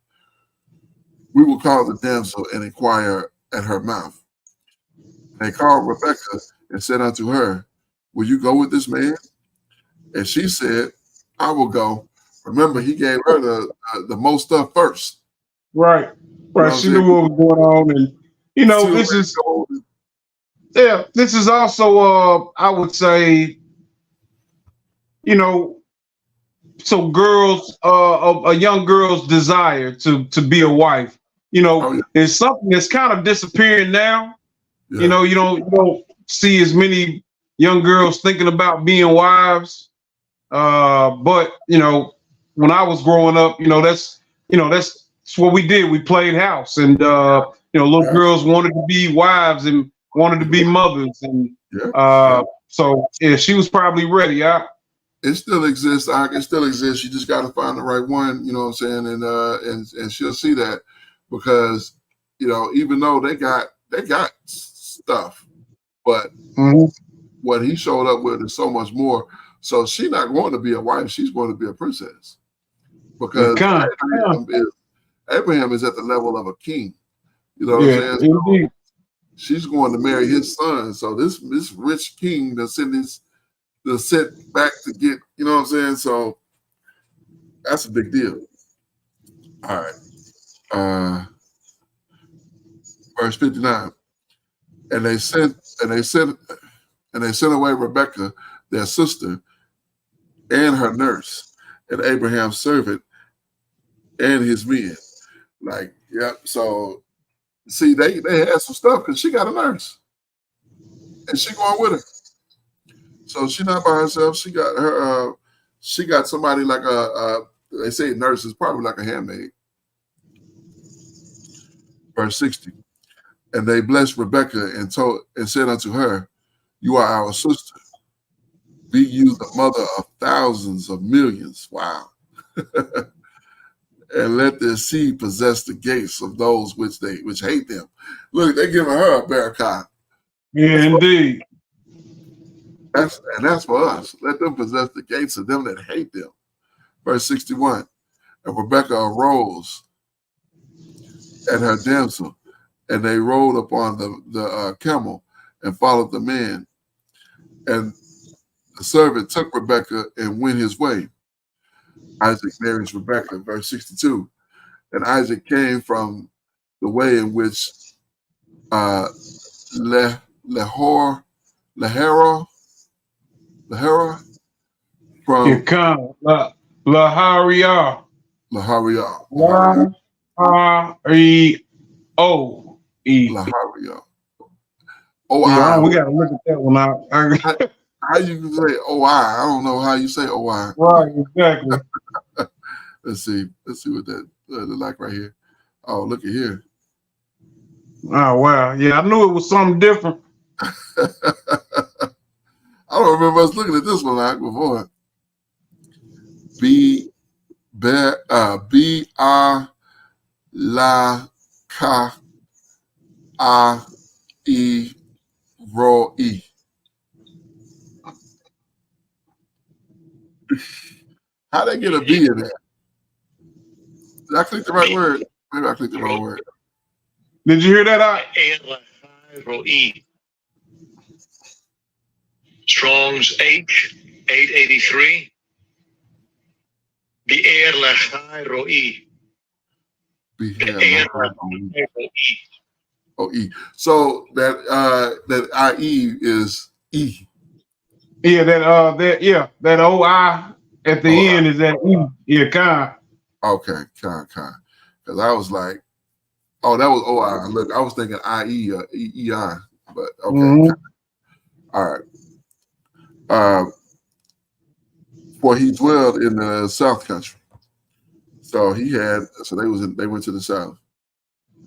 we will call the damsel and inquire at her mouth. And they called Rebekah and said unto her, will you go with this man? And she said, I will go. Remember, he gave her the most stuff first. Right. She knew what was going on, and this is also I would say, so girls, a young girl's desire to be a wife, is something that's kind of disappearing now. Yeah. You don't see as many young girls thinking about being wives. But when I was growing up, that's what we did. We played house, and little girls wanted to be wives and wanted to be mothers, and so she was probably ready. It still exists. It still exists. You just got to find the right one. You know what I'm saying? And she'll see that, because even though they got stuff, but what he showed up with is so much more. So she's not going to be a wife. She's going to be a princess, because Abraham is at the level of a king. You know what I'm saying? So she's going to marry his son. So this rich king that's sent back to get, you know what I'm saying? So that's a big deal. All right. Verse 59. And they sent away Rebekah, their sister, and her nurse, and Abraham's servant, and his men. Like, so see, they had some stuff, because she got a nurse, and she going with her. So she not by herself. She got her. She got somebody like they say nurse is probably like a handmaid. Verse 60. And they blessed Rebekah and said unto her, you are our sister. Be you the mother of thousands of millions. Wow. And let their seed possess the gates of those which hate them. Look, they're giving her a Bereshith. Yeah, indeed. That's for us. Let them possess the gates of them that hate them. Verse 61. And Rebekah arose and her damsel, and they rode upon the camel and followed the man. And the servant took Rebekah and went his way. Isaac marries Rebekah, verse 62. And Isaac came from the way in which Lahara from Laharia. We gotta look at that one out. How you say OI? I don't know how you say OI. Right, exactly. Let's see what that look like right here. Oh, look at here. Oh wow, yeah, I knew it was something different. I don't remember us looking at this one like before. B-R la ka a e Roi. How they get a B in there? Did I click the right word? Maybe I clicked the wrong word. Did you hear that? Roi. Strong's H 883. Roi. Oh, E. So that IE is E. Yeah, that OI at the end is that E. Yeah, kind. Okay, kind. Because I was like, oh, that was OI. Look, I was thinking IE or EI, but okay. Mm-hmm. All right. For he dwelled in the South Country. So they went to the South.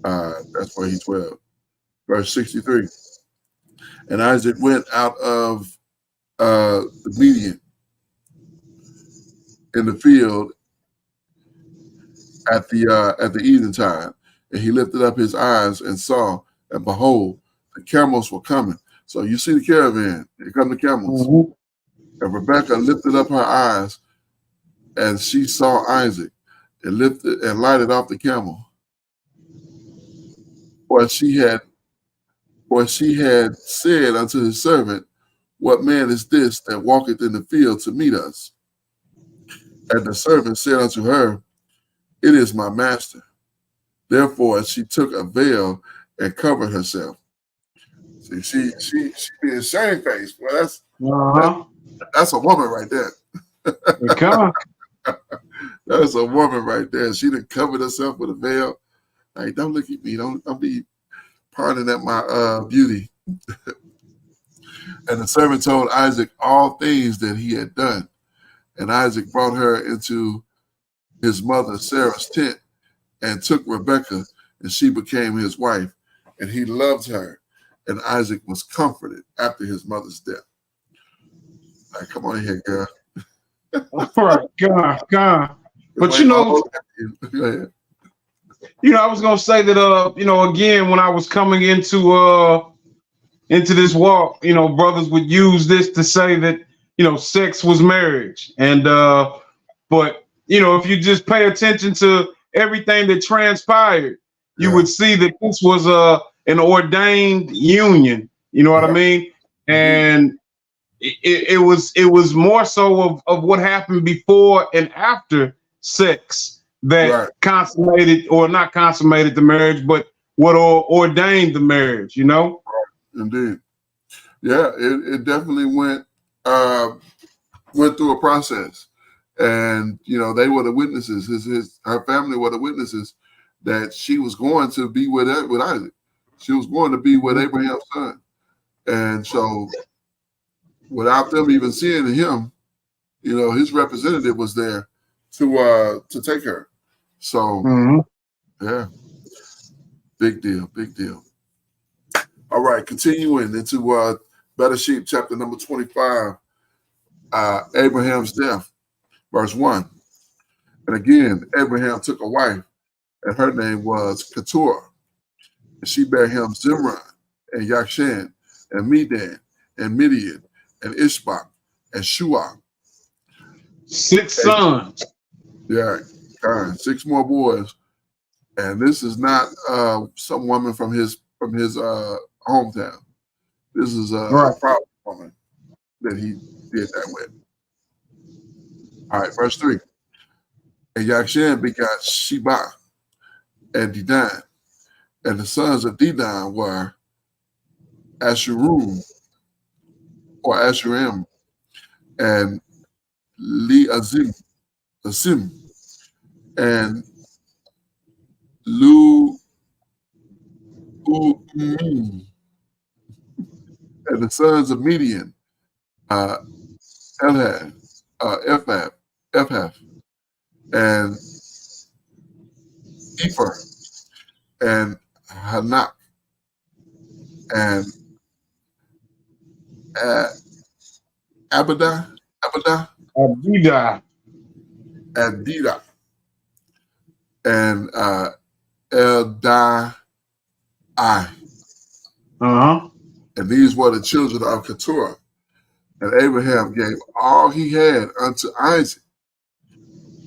That's where he dwelled. Verse 63. And Isaac went out of the Median in the field at the eventide, and he lifted up his eyes and saw, and behold, the camels were coming. So you see the caravan, here come the camels. Mm-hmm. And Rebekah lifted up her eyes, and she saw Isaac, and lifted and lighted off the camel. For she had said unto his servant, what man is this that walketh in the field to meet us? And the servant said unto her, it is my master. Therefore she took a veil and covered herself. See, she being shamefaced. Well, that's a woman right there. That's a woman right there. She done covered herself with a veil. Like, don't look at me. Don't be parting at my beauty. And the servant told Isaac all things that he had done. And Isaac brought her into his mother Sarah's tent and took Rebekah, and she became his wife. And he loved her. And Isaac was comforted after his mother's death. Like, come on in here, girl. All right, God. But you know, I was gonna say that again, when I was coming into this walk, brothers would use this to say that, sex was marriage. And but if you just pay attention to everything that transpired, you would see that this was an ordained union. You know what I mean? And it was more so of what happened before and after sex that consummated, or not consummated, the marriage, but what ordained the marriage. Indeed. Yeah, it definitely went through a process. And they were the witnesses. Her family were the witnesses that she was going to be with Isaac. She was going to be with Abraham's son. And so, without them even seeing him, his representative was there to take her. So, yeah, big deal. All right, continuing into Bereshith chapter number 25, Abraham's death. Verse 1. And again, Abraham took a wife, and her name was Keturah. And she bare him Zimran, and Yakshan, and Medan, and Midian, and Ishbak, and Shuah. 6 sons. Yeah, 6 more boys. And this is not some woman from his hometown. This is a proud woman that he did that with. All right, verse 3. And Yakshan begot Sheba and Dedan. And the sons of Dedan were Ashurim, or Ashurim, and Asim, and and the sons of Midian, Ephah, and Ephah, and Hanak, and Abida, and Eldai. And these were the children of Keturah. And Abraham gave all he had unto Isaac.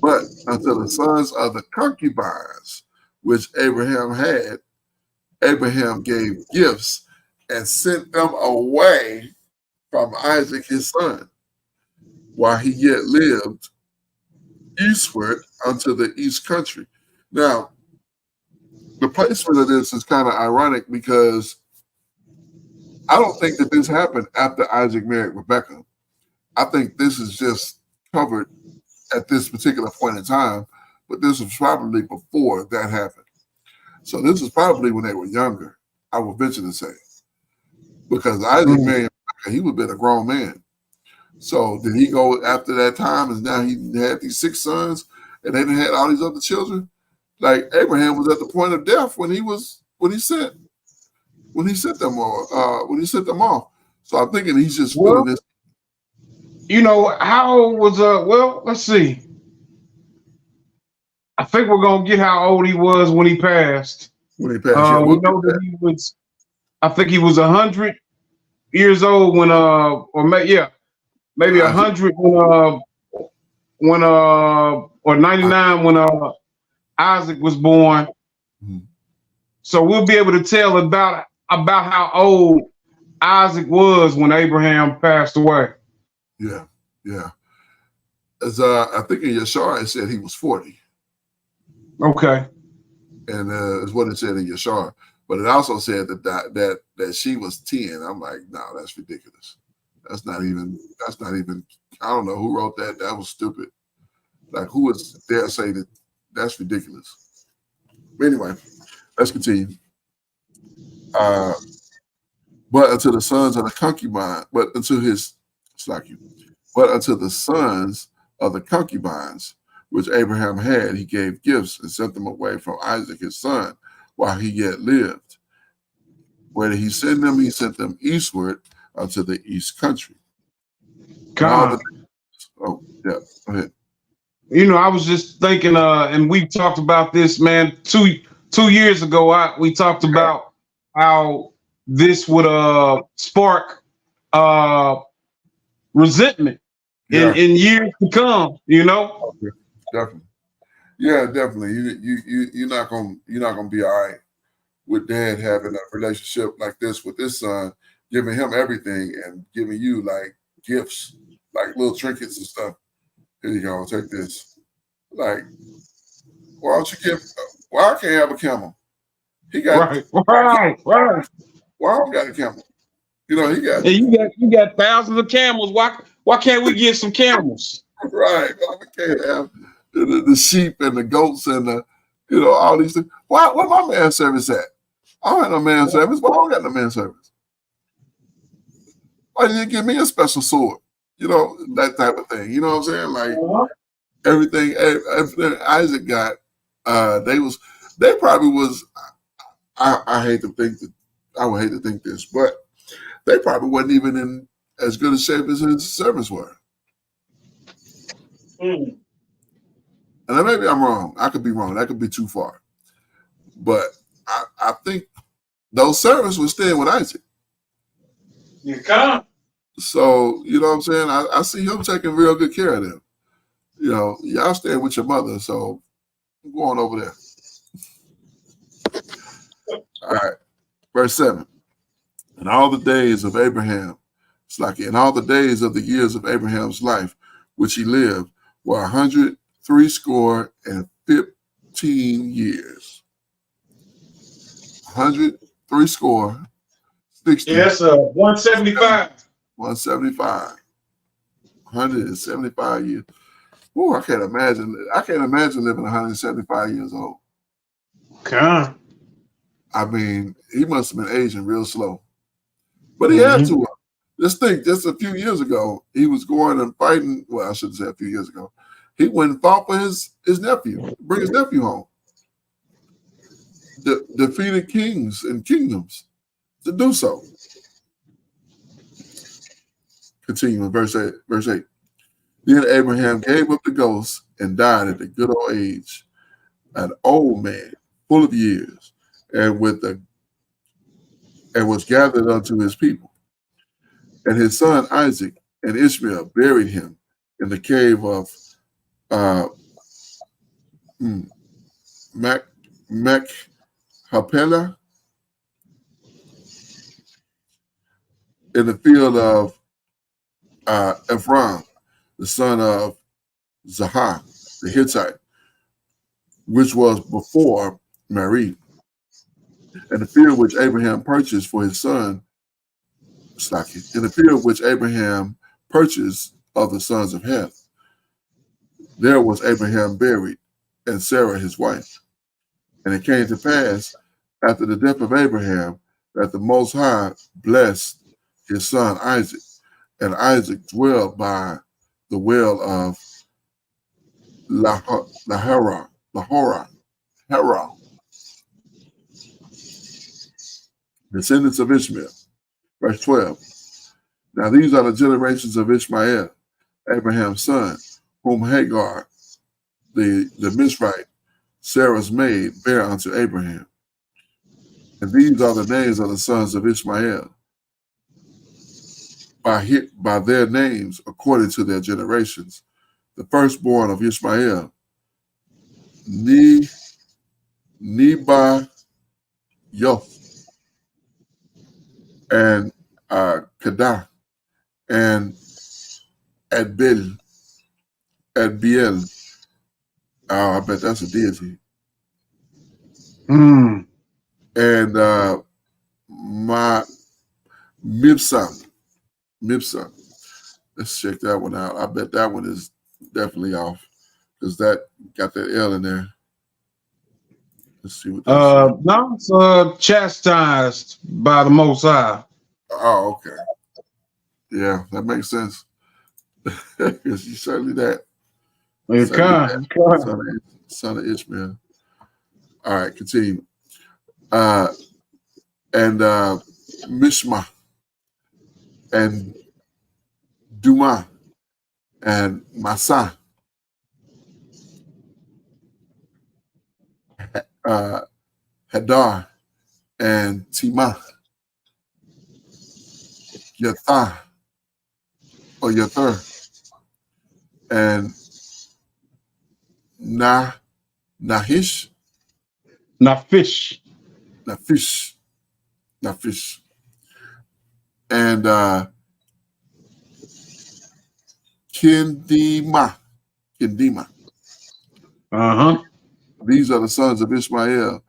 But unto the sons of the concubines which Abraham had, Abraham gave gifts and sent them away from Isaac his son, while he yet lived eastward unto the east country. Now, the placement of this is kind of ironic because I don't think that this happened after Isaac married Rebekah. I think this is just covered at this particular point in time, but this was probably before that happened. So this is probably when they were younger, I would venture to say. Because Isaac married Rebekah, he would have been a grown man. So did he go after that time and now he had these 6 sons and they had all these other children? Like Abraham was at the point of death when he sent them off. So I'm thinking he's just feeling this. You know, how old was well, let's see. I think we're gonna get how old he was when he passed. When he passed, we know that he was, I think he was 100 years old when maybe 100 when or 99 when Isaac was born. Mm-hmm. So we'll be able to tell about how old Isaac was when Abraham passed away. Yeah. As I think in Yashar it said he was 40. Okay. And is what it said in Yashar. But it also said that she was 10. I'm like, no, that's ridiculous. That's not even, I don't know who wrote that. That was stupid. Like, who would dare say that? That's ridiculous. But anyway, let's continue. But unto the sons of the concubine, but unto the sons of the concubines, which Abraham had, he gave gifts and sent them away from Isaac his son, while he yet lived. Where did he send them? He sent them eastward unto the east country. Go ahead. You know, I was just thinking, and we talked about this, man, two years ago. We talked about how this would spark resentment in years to come. You know, definitely. Yeah, definitely. You're not gonna be all right with dad having a relationship like this with his son, giving him everything and giving you like gifts, like little trinkets and stuff. Here you go, take this. Like, why I can't have a camel? He got right. Why I don't got a camel? You know, he got. And you got thousands of camels. Why can't we get some camels? Right. Why we can't have the sheep and the goats and the all these things? Where my man service at? I don't have no man service. Why I don't got no man service? Why didn't you give me a special sword? You know, that type of thing. You know what I'm saying? Like everything Isaac got, they probably was. I hate to think that. I would hate to think this, but they probably wasn't even in as good a shape as his servants were. And maybe I'm wrong. I could be wrong. That could be too far. But I think those servants were staying with Isaac. You come. So, you know what I'm saying? I see him taking real good care of them. You know, y'all staying with your mother, so I'm going over there. All right. Verse 7. In all the days of Abraham, it's like in all the days of the years of Abraham's life, which he lived, were 115 years. 160. Yes, 175. 175. 175 years. Oh, I can't imagine living 175 years old. Okay. I mean, he must have been aging real slow. But he had to. Just think, just a few years ago, he was going and fighting. Well, I shouldn't say a few years ago. He went and fought for his nephew, bring his nephew home. Defeated kings and kingdoms to do so. Continuing, verse 8. Then Abraham gave up the ghost and died at the good old age, an old man, full of years, and was gathered unto his people. And his son Isaac and Ishmael buried him in the cave of Machpelah in the field of Ephron, the son of Zahar, the Hittite, which was before Mary, and the field which Abraham purchased for his son, in the field which Abraham purchased of the sons of Heth. There was Abraham buried, and Sarah his wife. And it came to pass, after the death of Abraham, that the Most High blessed his son Isaac, and Isaac dwelled by the well of Lahora. Descendants of Ishmael. Verse 12. Now these are the generations of Ishmael, Abraham's son, whom Hagar, the Mizrahite, Sarah's maid, bare unto Abraham. And these are the names of the sons of Ishmael, by their names according to their generations. The firstborn of Ishmael, Nebaioth, and Kedah, and Adbeel. I bet that's a deity. And my Mibsam. Let's check that one out. I bet that one is definitely off because that got that L in there. Let's see what that no, it's chastised by the Most High. Oh, okay. Yeah, that makes sense. Because you certainly that. Son of Ishmael. All right, continue. And Mishma and Duma and Masa, Hadar and Timah, Yathah or Yather, and Nafish, and Kendima. These are the sons of Ishmael,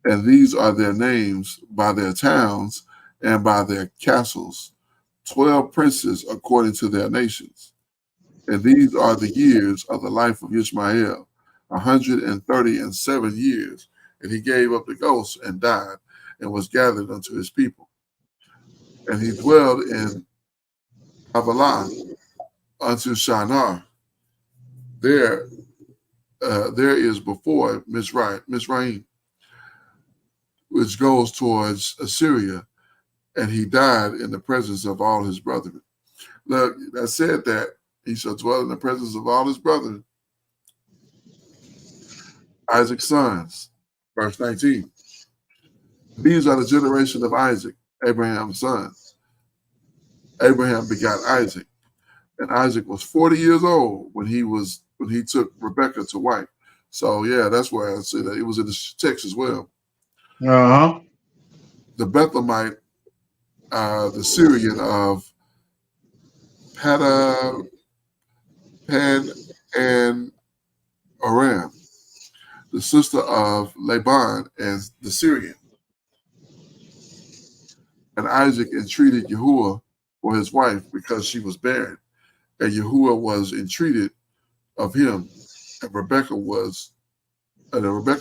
and these are their names by their towns and by their castles, 12 princes according to their nations. And these are the years of the life of Ishmael, 137 years. And he gave up the ghost and died and was gathered unto his people. And he dwelled in Havilah unto Shinar. There is before Mizraim, which goes towards Assyria, and he died in the presence of all his brethren. Look, that said that he shall dwell in the presence of all his brethren. Isaac's sons, verse 19. These are the generation of Isaac, Abraham's son. Abraham begot Isaac, and Isaac was 40 years old when he took Rebekah to wife. So yeah, that's why I say that it was in the text as well. The Bethlehemite, the Syrian of Pan and Aram, the sister of Laban and the Syrian. And Isaac entreated Yahuwah for his wife because she was barren, and Yahuwah was entreated of him, and Rebekah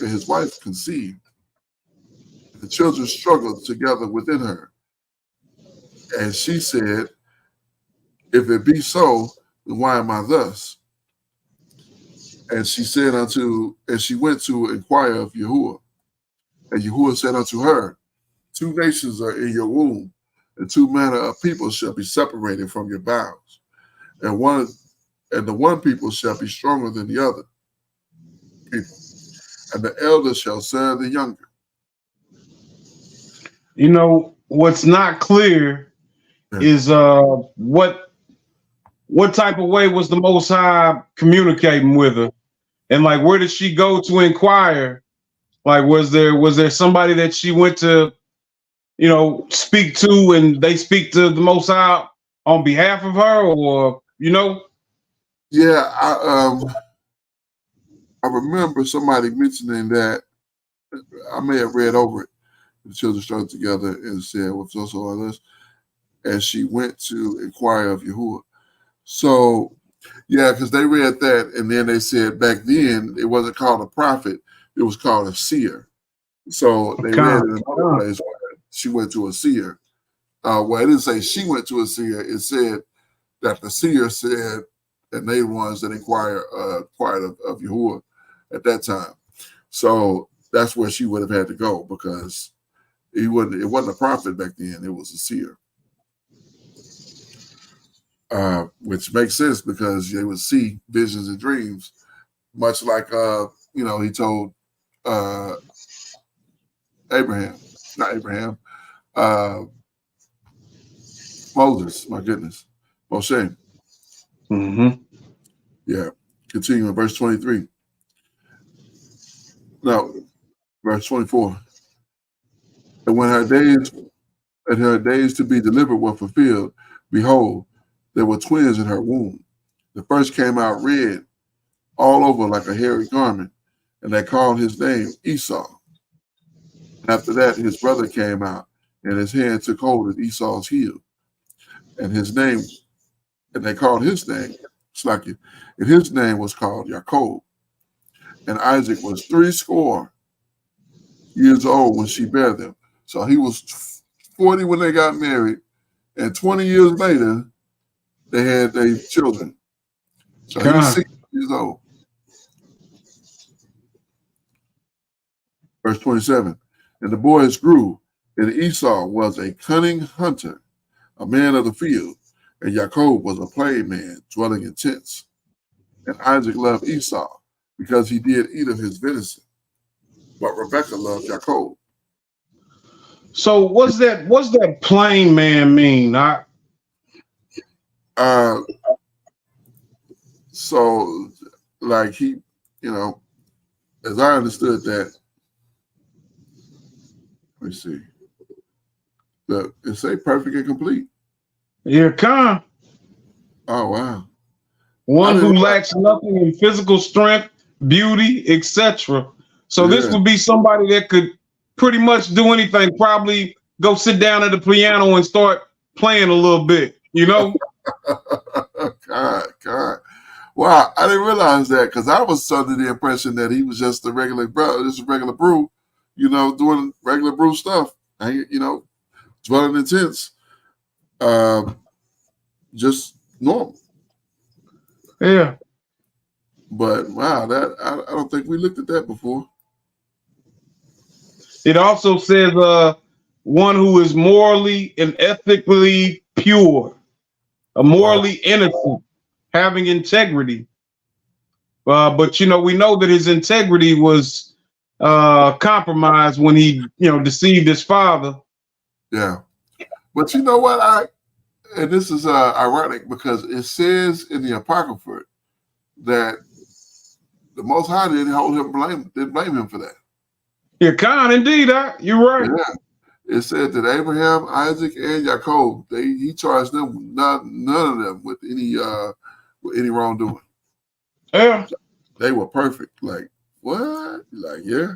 his wife conceived. The children struggled together within her, and she said, "If it be so, then why am I thus?" And she went to inquire of Yahuwah, and Yahuwah said unto her, 2 nations are in your womb, and 2 manner of people shall be separated from your bowels, and the one people shall be stronger than the other people, and the elder shall serve the younger. You know, what's not clear is what type of way was the Most High communicating with her, and like where did she go to inquire? Like was there somebody that she went to, speak to, and they speak to the Most High on behalf of her, or Yeah, I remember somebody mentioning that. I may have read over it. The children struggled together and said, "What's also on this?" And she went to inquire of Yahuwah. So, yeah, because they read that, and then they said back then it wasn't called a prophet; it was called a seer. So they read in another place where she went to a seer. Well, it didn't say she went to a seer. It said that the seer said, and they ones that inquired of Yahuwah at that time. So that's where she would have had to go because it wasn't a prophet back then. It was a seer. Which makes sense because they would see visions and dreams, much like he told Moses. My goodness, Moshe. Mm-hmm. Yeah. Continuing verse 23. No, verse 24. And when her days to be delivered were fulfilled, behold, there were twins in her womb. The first came out red all over like a hairy garment, and they called his name Esau. After that, his brother came out, and his hand took hold of Esau's heel, and they called his name Slaki, and his name was called Jacob. And Isaac was 80 years old when she bare them. So he was 40 when they got married, and 20 years later, they had their children. So he was 60 years old. Verse 27. And the boys grew, and Esau was a cunning hunter, a man of the field, and Jacob was a plain man, dwelling in tents. And Isaac loved Esau, because he did eat of his venison. But Rebekah loved Jacob. So what's that plain man mean? So like he, as I understood that, let me see. It say perfect and complete. Here come. Oh wow. One who lacks nothing in physical strength, beauty, etc. So this would be somebody that could pretty much do anything, probably go sit down at the piano and start playing a little bit, God. Wow, I didn't realize that because I was under the impression that he was just a regular brother, just a regular brew, doing regular brew stuff. Dwelling in tents. Just normal. Yeah. But wow, that I don't think we looked at that before. It also says one who is morally and ethically pure, a morally innocent, having integrity. But we know that his integrity was compromised when he deceived his father. Yeah. But you know what? And this is ironic because it says in the Apocrypha that the Most High didn't blame him for that. Yeah, Khan, indeed, you're right. Yeah. It said that Abraham, Isaac, and Jacob, he charged them none of them with any wrongdoing. Yeah. They were perfect. Like, what? Like, yeah.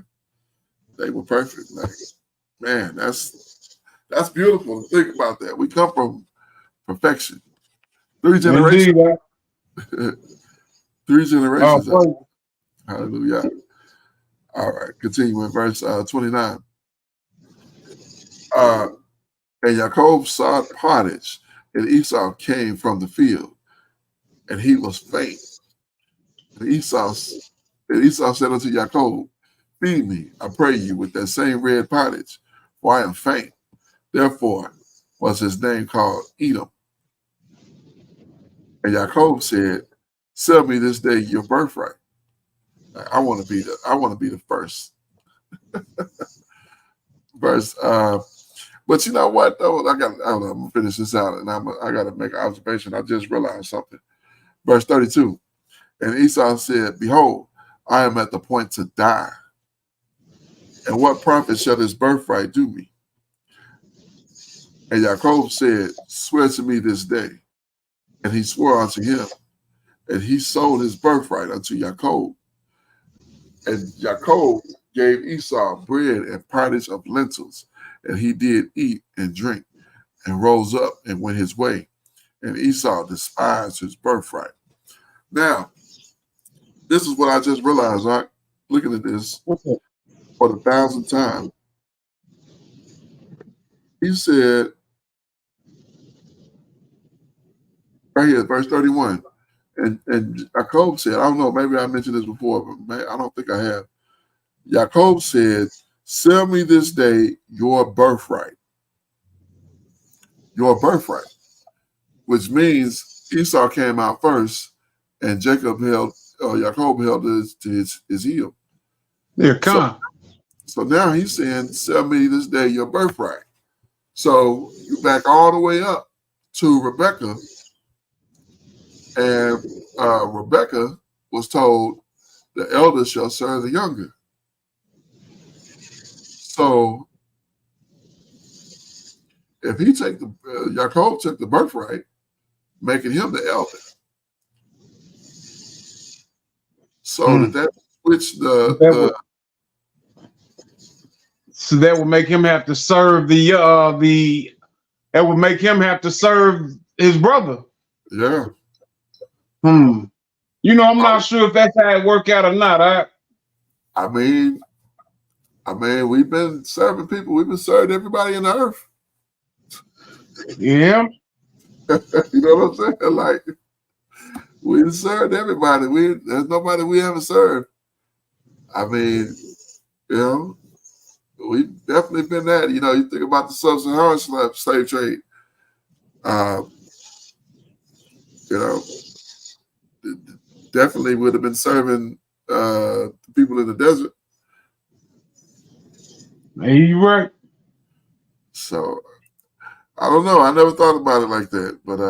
They were perfect. Like, man, that's beautiful to think about that. We come from perfection. 3 generations. Indeed, 3 generations. Oh, hallelujah. All right, continue in verse 29. And Jacob sought pottage, and Esau came from the field, and he was faint. And Esau said unto Jacob, feed me, I pray you, with that same red pottage, for I am faint. Therefore was his name called Edom. And Jacob said, sell me this day your birthright. I want to be the first. Verse, but But you know what though? I don't know. I'm gonna finish this out, and I got to make an observation. I just realized something. Verse 32. And Esau said, "Behold, I am at the point to die. And what profit shall this birthright do me?" And Jacob said, "Swear to me this day." And he swore unto him, and he sold his birthright unto Jacob. And Jacob gave Esau bread and pottage of lentils, and he did eat and drink, and rose up and went his way. And Esau despised his birthright. Now, this is what I just realized, right? Looking at this for the 1,000th time. He said, right here, verse 31. And Jacob said, I don't know, maybe I mentioned this before, but I don't think I have. Jacob said, "Sell me this day your birthright." Your birthright. Which means Esau came out first, and Jacob held to his heel. There, come. So now he's saying, "Sell me this day your birthright." So you back all the way up to Rebecca, and Rebecca was told, "The elder shall serve the younger." So if he take Jacob took the birthright, making him the elder. So that switched so that would make him have to serve that would make him have to serve his brother. Yeah. You know, I'm not sure if that's how it worked out or not. I mean, we've been serving people. We've been serving everybody in the earth. Yeah. You know what I'm saying? Like, we served everybody. There's nobody we haven't served. I mean, you know, we've definitely been that. You know, you think about the sub-Saharan slave trade. You know, definitely would have been serving the people in the desert. You're right. So I don't know. I never thought about it like that, but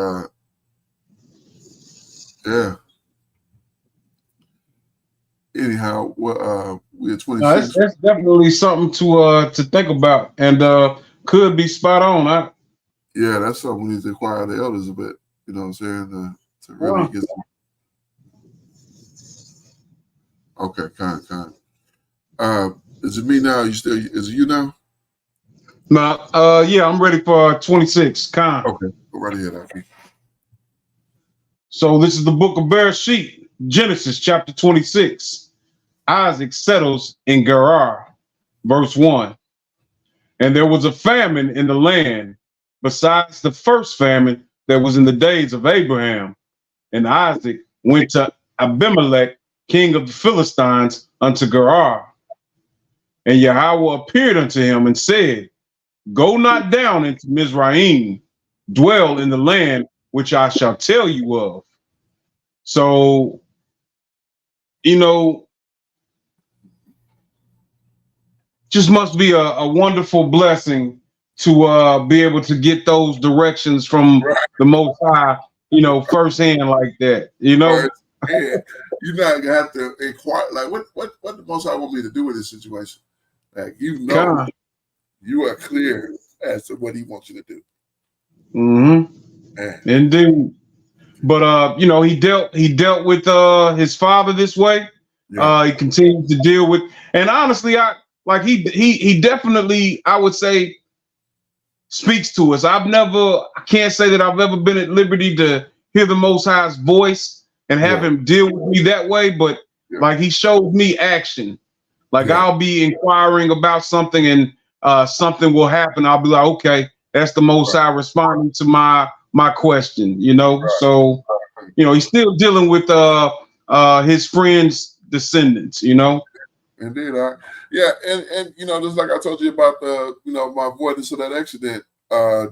yeah. Anyhow, we're 26. No, that's definitely something to think about, and could be spot on. Yeah, that's something we need to inquire the elders a bit. You know what I'm saying? To really get some. Okay, kind. Is it me now? Is it you now? No, yeah, I'm ready for 26. Con. Okay, go right ahead, Aki. So this is the book of Bereshith, Genesis chapter 26. Isaac settles in Gerar, verse 1. And there was a famine in the land, besides the first famine that was in the days of Abraham. And Isaac went to Abimelech, king of the Philistines, unto Gerar. And Yahweh appeared unto him and said, "Go not down into Mizraim, dwell in the land which I shall tell you of." So, you know, just must be a wonderful blessing to be able to get those directions from the Most High, you know, firsthand like that, you know. Yeah. You're not gonna have to inquire, like, what the Most High want me to do in this situation? Like, you know, God, you are clear as to what He wants you to do. Indeed. But you know, he dealt with his father this way. Yeah. He continues to deal with, and honestly, he definitely, I would say, speaks to us. I can't say that I've ever been at liberty to hear the Most High's voice and have him deal with me that way, but like, he showed me action. Like, I'll be inquiring about something and something will happen. I'll be like, okay, that's the Most High responding to my question, you know. So, you know, he's still dealing with his friends' descendants, you know. Indeed, and you know, just like I told you about my avoidance of that accident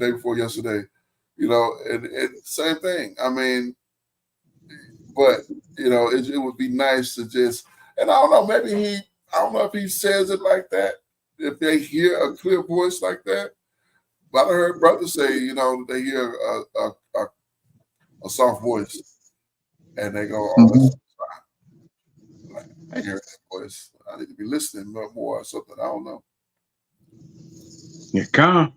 day before yesterday, you know, and same thing. I mean, but you know, it would be nice to just, and I don't know, maybe I don't know if he says it like that, if they hear a clear voice like that, But I heard brothers say, they hear a soft voice, and they go, "Oh, that's like, I hear that voice. I need to be listening more or something. I don't know." Yeah, come.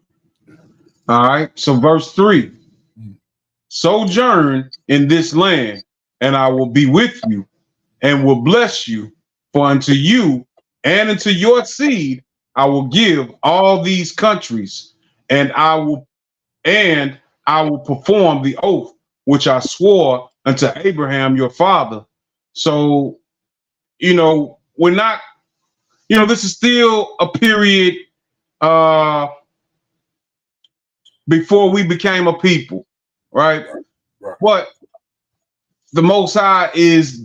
All right. So verse 3. Sojourn in this land, and I will be with you, and will bless you. For unto you and unto your seed I will give all these countries, and I will perform the oath which I swore unto Abraham your father. So, we're not, this is still a period before we became a people, right? Right. But the Most High is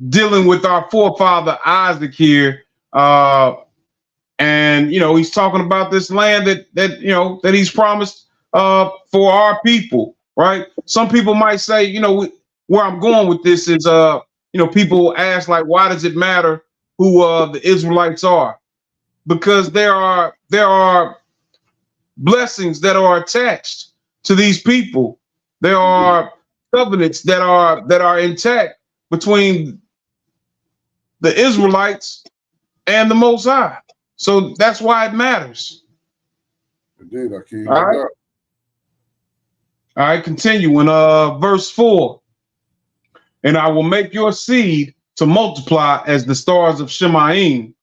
dealing with our forefather Isaac here, and he's talking about this land that he's promised for our people, right? Some people might say, where I'm going with this is, people ask, like, why does it matter who the Israelites are? Because there are blessings that are attached to these people. There are covenants that are intact between the Israelites and the Most High. So that's why it matters. Indeed, I can't. All right. All right, continue in verse 4. And I will make your seed to multiply as the stars of Shemaim,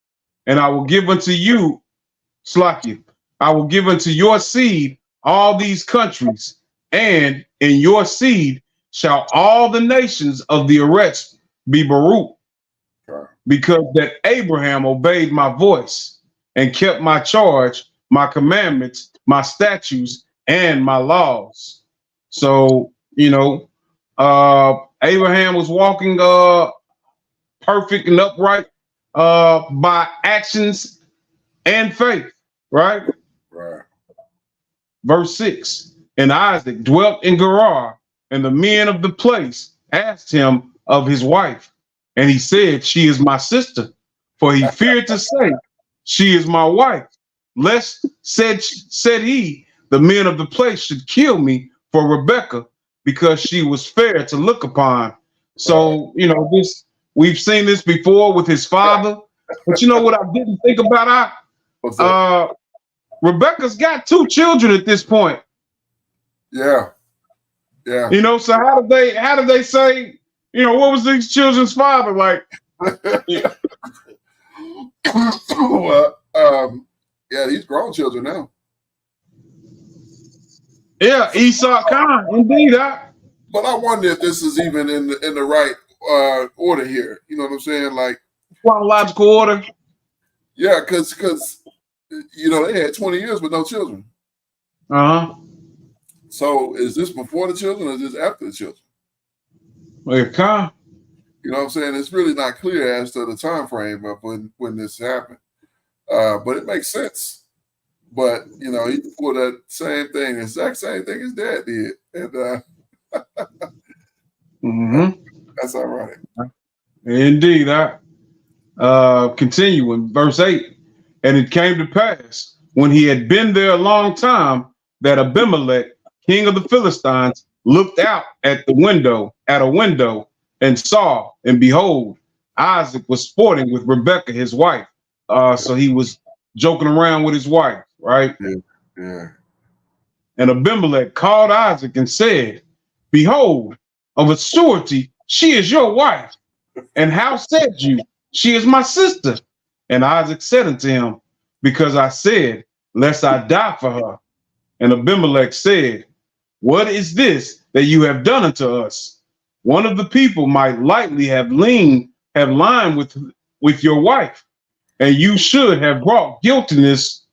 and I will give unto you, Slakia, I will give unto your seed all these countries, and in your seed shall all the nations of the Eretz be Baruch, because that Abraham obeyed my voice and kept my charge, my commandments, my statutes, and my laws. So, Abraham was walking perfect and upright by actions and faith, right? Right. Verse 6. And Isaac dwelt in Gerar, and the men of the place asked him of his wife. And he said, she is my sister. For he feared to say, she is my wife. Lest, said he, the men of the place should kill me for Rebekah, because she was fair to look upon. So, we've seen this before with his father. But you know what I didn't think about? Rebekah's got 2 children at this point. Yeah. So how did they say, what was these children's father like? Well, these grown children now. Yeah, Esau Khan, indeed. But I wonder if this is even in the right order here. You know what I'm saying? Like chronological order. Yeah, because they had 20 years with no children. So is this before the children or is this after the children? Khan. You know what I'm saying? It's really not clear as to the time frame of when this happened. But it makes sense. But he pulled that exact same thing his dad did. And that's ironic. Indeed. Continuing, verse 8. And it came to pass, when he had been there a long time, that Abimelech, king of the Philistines, looked out at a window, and saw, and behold, Isaac was sporting with Rebekah, his wife. So he was joking around with his wife, right? Yeah. And Abimelech called Isaac and said, behold, of a surety, she is your wife. And how said you, she is my sister? And Isaac said unto him, because I said, lest I die for her. And Abimelech said, what is this that you have done unto us? One of the people might lightly have lined with your wife, and you should have brought guiltiness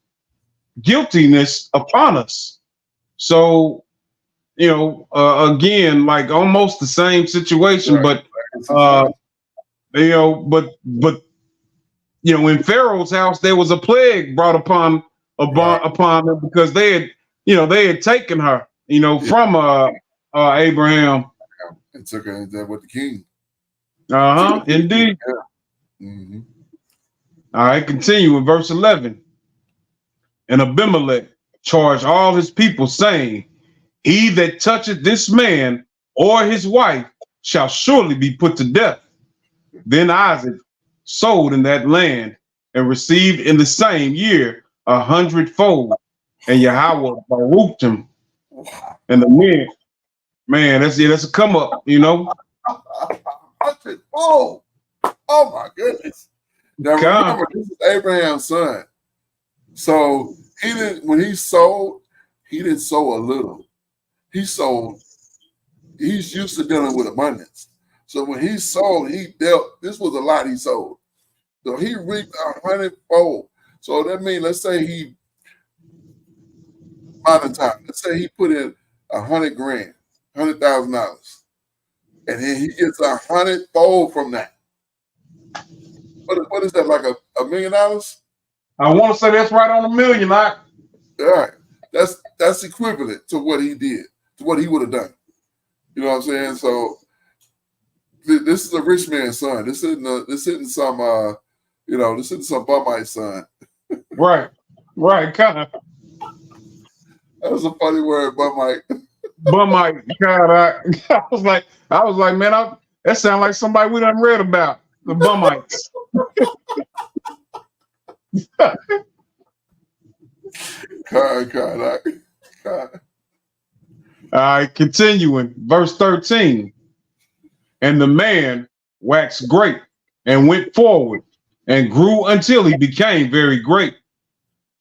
upon us. So, again, like almost the same situation, right. In Pharaoh's house, there was a plague brought upon them because they had taken her, from Abraham. And took her there with the king. Indeed. Yeah. Mm-hmm. All right, continue in verse 11. And Abimelech charged all his people, saying, he that toucheth this man or his wife shall surely be put to death. Then Isaac sold in that land and received in the same year 100-fold. And Yahweh baruched him. And the men, man, that's a come up, you know. 100-fold. Oh my goodness. Now remember, this is Abraham's son. So he didn't, when he sold, he didn't sow a little. He sold, he's used to dealing with abundance. So when he sold, he dealt, this was a lot he sold. So he reaped 100-fold. So that means, let's say he, modern time, let's say he put in $100 grand, $100,000. And then he gets 100-fold from that. What is that, like a $1 million? I want to say that's right on $1 million. All right. That's equivalent to what he did, to what he would have done. You know what I'm saying? So this is a rich man's son. This isn't some some bumite son. Right, kind of. That was a funny word, bumite. Bumite, kind of. I was like, man, that sounds like somebody we done read about. The Bumites. God. All right, continuing. Verse 13. And the man waxed great and went forward and grew until he became very great.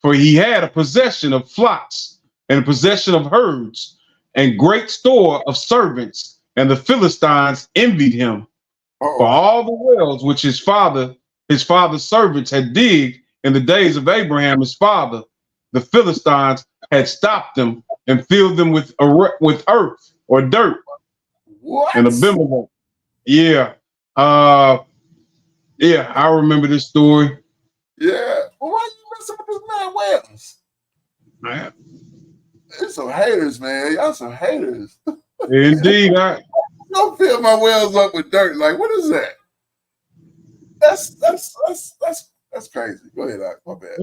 For he had a possession of flocks and a possession of herds and great store of servants. And the Philistines envied him. For all the wells which his father's servants had digged in the days of Abraham his father, the Philistines had stopped them and filled them with earth or dirt. What? And Abimelech. Yeah. I remember this story. Yeah. Well, why you messing with this man wells? Man. There's some haters, man. Y'all some haters. Indeed. Don't fill my wells up with dirt. Like, what is that? That's crazy. Go ahead, my bad.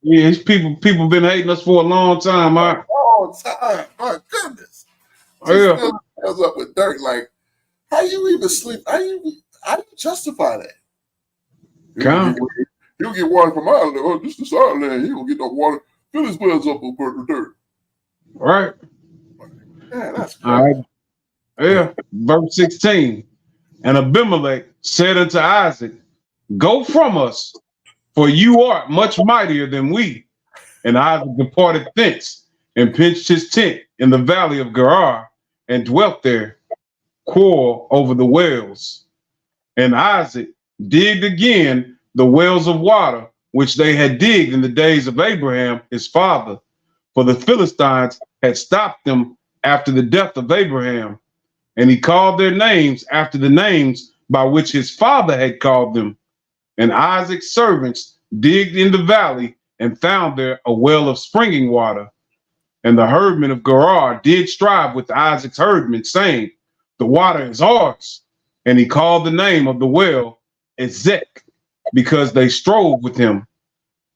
Yeah, it's people been hating us for a long time, Mark. Long time. My goodness. Yeah. Fill my wells up with dirt. Like, how you even sleep? How you justify that? He'll get water from our land. Oh, this is our land. He will get no water. Fill his wells up with dirt. Right. Yeah, that's crazy. All right. Yeah. Verse 16. And Abimelech said unto Isaac, go from us, for you art much mightier than we. And Isaac departed thence and pitched his tent in the valley of Gerar and dwelt there, quarrel over the wells. And Isaac digged again the wells of water, which they had digged in the days of Abraham, his father, for the Philistines had stopped them after the death of Abraham. And he called their names after the names by which his father had called them. And Isaac's servants digged in the valley and found there a well of springing water. And the herdmen of Gerar did strive with Isaac's herdmen, saying, the water is ours. And he called the name of the well Ezek, because they strove with him.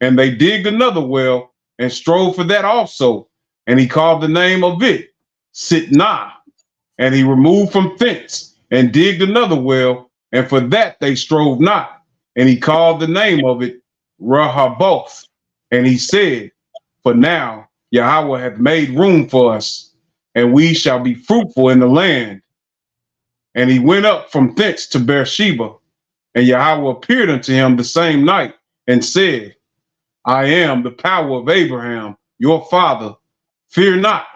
And they digged another well and strove for that also. And he called the name of it Sitnah. And he removed from thence and digged another well, and for that they strove not. And he called the name of it Rehoboth. And he said, for now Yahweh hath made room for us, and we shall be fruitful in the land. And he went up from thence to Beersheba, and Yahweh appeared unto him the same night and said, I am the power of Abraham, your father. Fear not,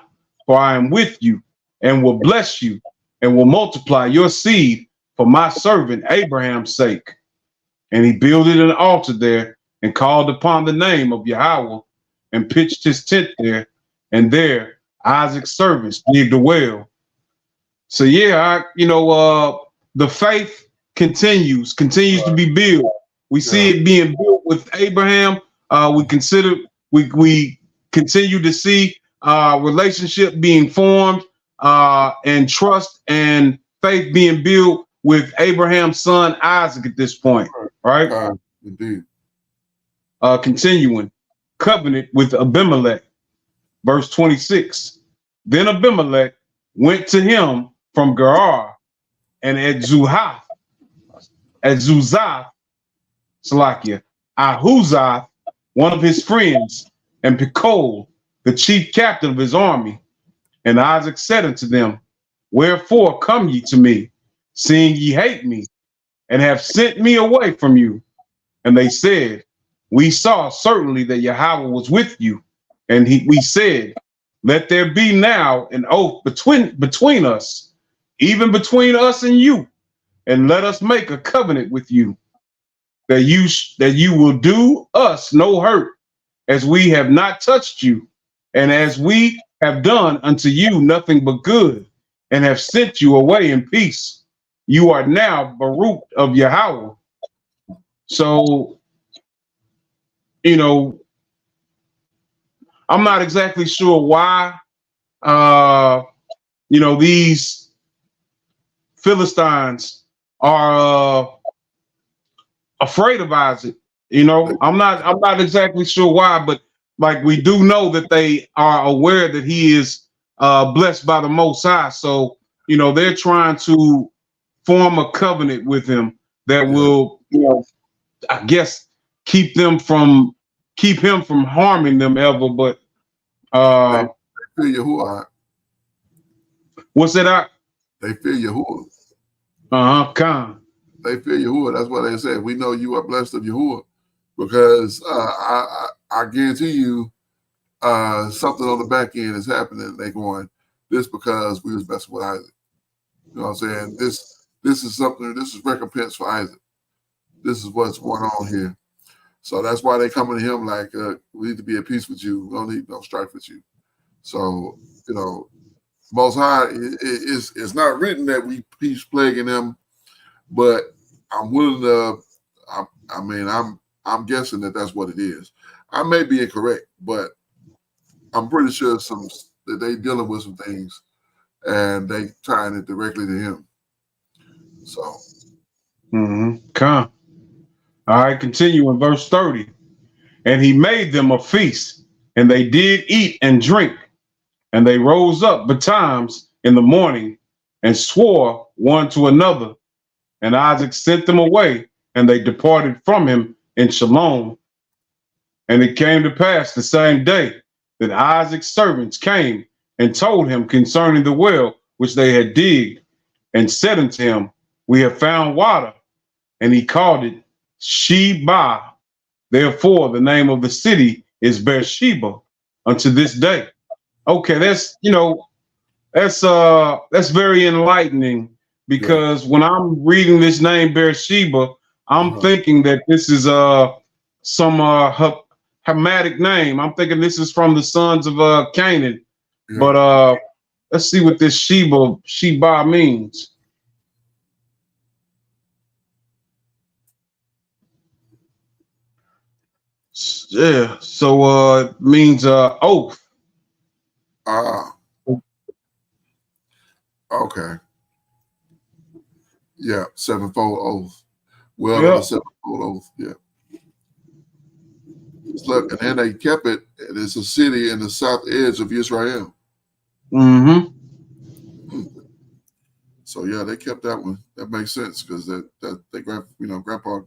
for I am with you, and will bless you, and will multiply your seed for my servant Abraham's sake. And he builded an altar there, and called upon the name of Yahweh, and pitched his tent there, and there Isaac's servants digged a well. So yeah, the faith continues to be built. We see it being built with Abraham. We continue to see relationship being formed, and trust and faith being built with Abraham's son Isaac at this point, right? Indeed. Continuing, covenant with Abimelech. Verse 26. Then Abimelech went to him from Gerar, and at Zuzath, Salakia, Ahuzath, one of his friends, and Pekol, the chief captain of his army. And Isaac said unto them, Wherefore come ye to me, seeing ye hate me, and have sent me away from you? And they said, We saw certainly that Yahweh was with you. And we said, Let there be now an oath between us, even between us and you, and let us make a covenant with you, that you will do us no hurt, as we have not touched you, and as we have done unto you nothing but good, and have sent you away in peace. You are now Baruch of Yahweh. So, I'm not exactly sure why, these Philistines are afraid of Isaac. I'm not exactly sure why, but like we do know that they are aware that he is blessed by the Most High. So, they're trying to form a covenant with him that will, I guess, keep him from harming them ever. But they fear Yahuwah. What's that? They fear Yahuwah. Khan. They fear Yahuwah. That's what they said. We know you are blessed of Yahuwah, because I guarantee you something on the back end is happening. They going, this because we was messing with Isaac. You know what I'm saying? This is something. This is recompense for Isaac. This is what's going on here. So that's why they coming to him like, we need to be at peace with you. We don't need no strife with you. So, Most High, it's not written that we peace plaguing them, but I'm willing to, I'm guessing that that's what it is. I may be incorrect, but I'm pretty sure that they dealing with some things and they tying it directly to him. So. Come. All right, continue in verse 30. And he made them a feast, and they did eat and drink. And they rose up betimes in the morning and swore one to another. And Isaac sent them away, and they departed from him in Shalom. And it came to pass the same day that Isaac's servants came and told him concerning the well which they had digged, and said unto him, We have found water. And he called it Sheba. Therefore, the name of the city is Beersheba unto this day. Okay, that's very enlightening, because when I'm reading this name Beersheba, I'm thinking that this is some Hamitic name. I'm thinking this is from the sons of Canaan. Yeah. But let's see what this Sheba means. Yeah, so it means oath. Okay. Yeah, sevenfold oath. Well, yep. Sevenfold oath. Yeah. Look, and then they kept it. It's a city in the south edge of Israel. So yeah, they kept that one. That makes sense, because they Grandpa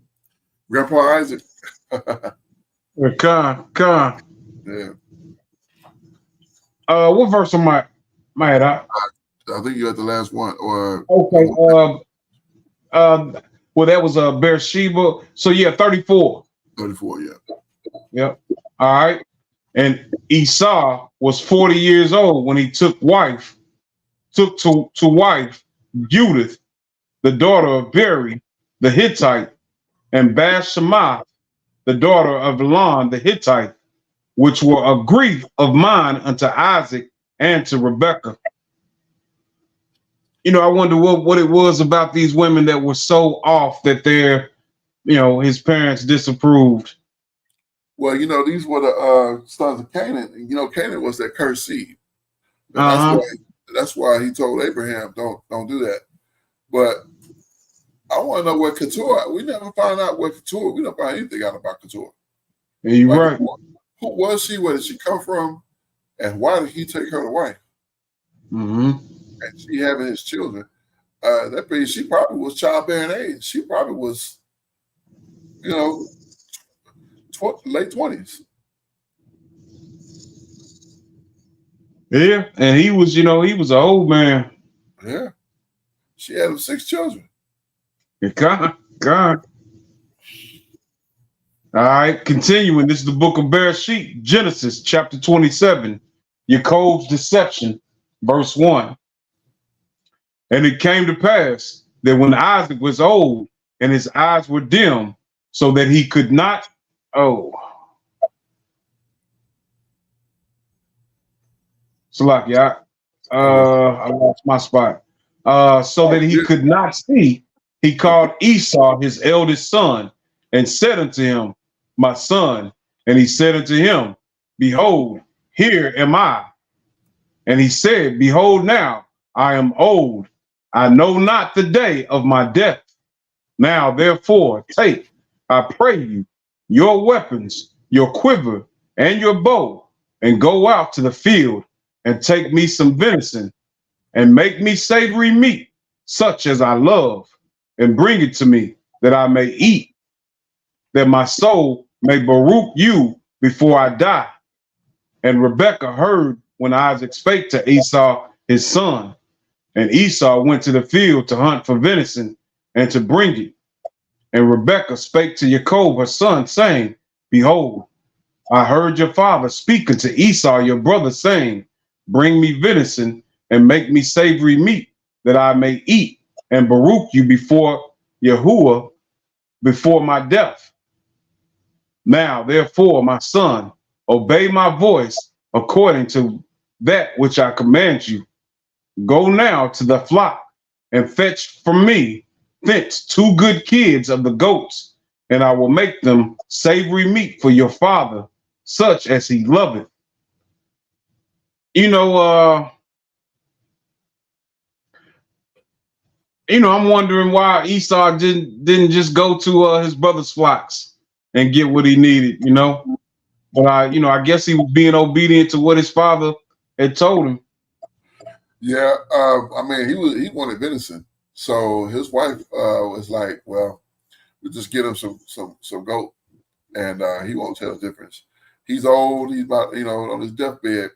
Isaac. Con. Yeah. What verse am I at? I think you had the last one. Or okay. Well, that was Beersheba. So yeah, 34. 34. Yeah. Yep. All right. And Esau was 40 years old when he took to wife Judith, the daughter of Berê the Hittite, and Bathsheba, the daughter of Elon the Hittite, which were a grief of mine unto Isaac and to Rebekah. I wonder what it was about these women that were so off that his parents disapproved. Well, these were the sons of Canaan. Canaan was that cursed seed. That's why he told Abraham, don't do that. But I want to know what Keturah. We never found out what Keturah. We don't find anything out about Keturah. Yeah, you're right. Who was she? Where did she come from? And why did he take her to wife? Mm-hmm. And she having his children. That means she probably was childbearing age. She probably was, you know, late 20s. Yeah, and he was, he was an old man. Yeah. She had 6 children. God. All right, continuing. This is the book of Bereshith, Genesis chapter 27, Jacob's deception, verse 1. And it came to pass that when Isaac was old and his eyes were dim, so that he could not, Salaki, I lost my spot. So that he could not see, he called Esau his eldest son and said unto him, my son. And he said unto him, behold, here am I. And he said, behold, now I am old. I know not the day of my death. Now, therefore, take, I pray you, your weapons, your quiver, and your bow, and go out to the field, and take me some venison, and make me savory meat, such as I love, and bring it to me, that I may eat, that my soul may baruch you before I die. And Rebekah heard when Isaac spake to Esau his son. And Esau went to the field to hunt for venison and to bring it. And Rebekah spake to Jacob her son, saying, behold, I heard your father speak unto Esau your brother, saying, bring me venison and make me savory meat, that I may eat and baruch you before Yahuwah before my death. Now, therefore, my son, obey my voice according to that which I command you. Go now to the flock and fetch from me thence 2 good kids of the goats, and I will make them savory meat for your father, such as he loveth. I'm wondering why Esau didn't just go to his brother's flocks and get what he needed, But I guess he was being obedient to what his father had told him. Yeah, he wanted venison, so his wife was like, "Well, we'll just get him some goat, and he won't tell the difference. He's old. He's about on his deathbed."